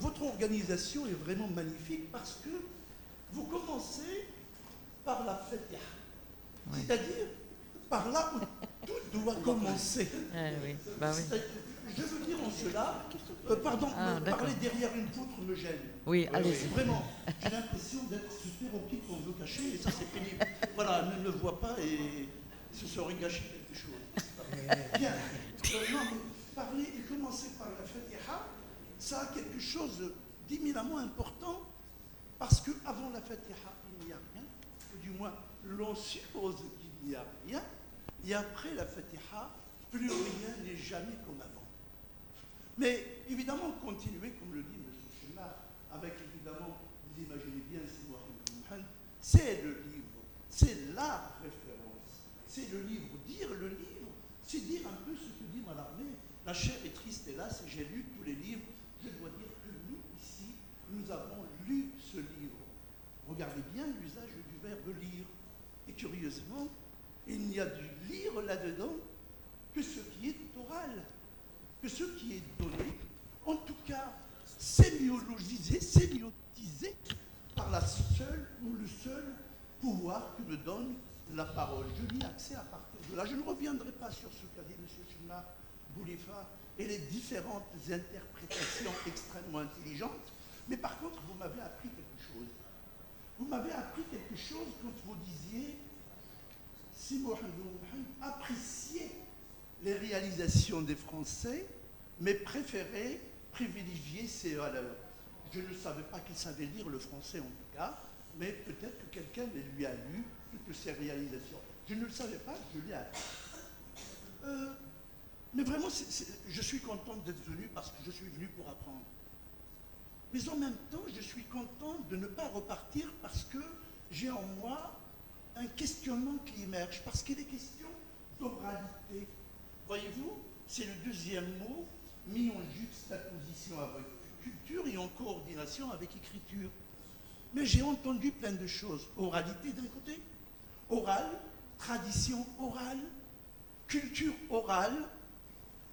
votre organisation est vraiment magnifique parce que vous commencez par la Fatiha, c'est-à-dire par là où tout doit commencer. Oui. Bah, oui. Je veux dire en cela, parler derrière une poutre me gêne. Oui, allez-y. Vraiment, j'ai l'impression d'être super optique qu'on veut cacher et ça c'est pénible. Voilà, ne me voit pas et ce serait gâcher quelque chose. Bien. Non, mais parler et commencer par la Fatiha, ça a quelque chose d'éminemment important parce qu'avant la Fatiha, il n'y a rien, ou du moins l'on suppose qu'il n'y a rien, et après la Fatiha, plus rien n'est jamais comme avant. Mais évidemment, continuer, comme le dit M. Chemar, avec évidemment, vous imaginez bien, c'est Mohamed, c'est le livre, c'est la référence, c'est le livre. Dire le livre, c'est dire un peu ce que dit Mallarmé. La chair est triste, hélas, j'ai lu tous les livres. Je dois dire que nous, ici, nous avons lu ce livre. Regardez bien l'usage du verbe lire. Et curieusement, il n'y a du lire là-dedans que ce qui est oral, que ce qui est donné, en tout cas sémiologisé, sémiotisé par la seule ou le seul pouvoir que me donne la parole. Je n'y ai accès à partir de là. Je ne reviendrai pas sur ce qu'a dit M. Chemar Boulifa et les différentes interprétations extrêmement intelligentes, mais par contre, vous m'avez appris quelque chose. Vous m'avez appris quelque chose quand vous disiez si Mohamed appréciait les réalisations des Français, mais préférait privilégier ses valeurs. Je ne savais pas qu'il savait lire le français en tout cas, mais peut-être que quelqu'un lui a lu toutes ses réalisations. Je ne le savais pas, je l'ai appris. Mais vraiment, je suis contente d'être venu parce que je suis venu pour apprendre. Mais en même temps, je suis contente de ne pas repartir parce que j'ai en moi un questionnement qui émerge, parce qu'il est question d'oralité. Voyez-vous, c'est le deuxième mot mis en juxtaposition avec culture et en coordination avec écriture. Mais j'ai entendu plein de choses. Oralité d'un côté, oral, tradition orale, culture orale,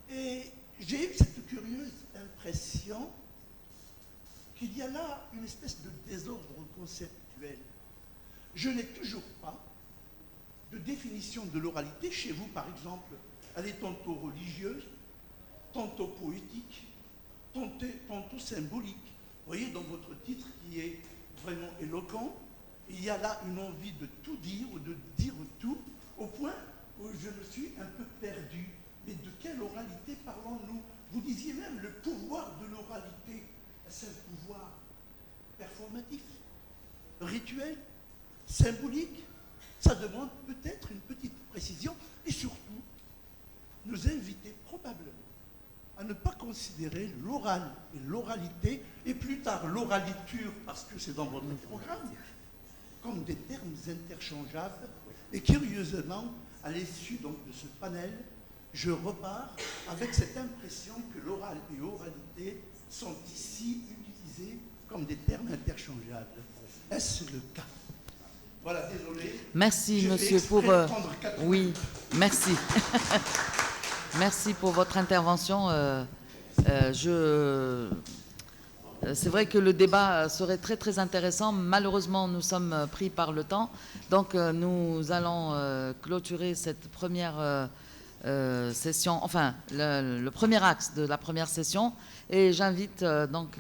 et j'ai eu cette curieuse impression qu'il y a là une espèce de désordre conceptuel. Je n'ai toujours pas de définition de l'oralité. Chez vous, par exemple, elle est tantôt religieuse, tantôt poétique, tantôt symbolique. Vous voyez, dans votre titre qui est vraiment éloquent, il y a là une envie de tout dire ou de dire tout, au point où je me suis un peu perdu. Mais de quelle oralité parlons-nous? Vous disiez même le pouvoir de l'oralité. Est-ce un pouvoir performatif, rituel, symbolique? Ça demande peut-être une petite précision et surtout nous inviter probablement à ne pas considérer l'oral et l'oralité, et plus tard l'oraliture, parce que c'est dans votre programme, comme des termes interchangeables. Et curieusement, à l'issue donc de ce panel, je repars avec cette impression que l'oral et l'oralité sont ici utilisés comme des termes interchangeables. Est-ce le cas? Voilà, désolé. Merci, monsieur, pour... oui, merci. Merci pour votre intervention. C'est vrai que le débat serait très, très intéressant. Malheureusement, nous sommes pris par le temps. Donc, nous allons clôturer cette première session, enfin, le premier axe de la première session. Et j'invite donc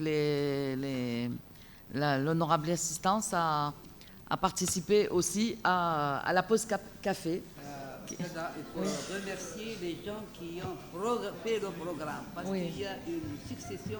l'honorable assistance à participer aussi à la pause café. Il faut remercier les gens qui ont fait le programme, parce qu'il y a une succession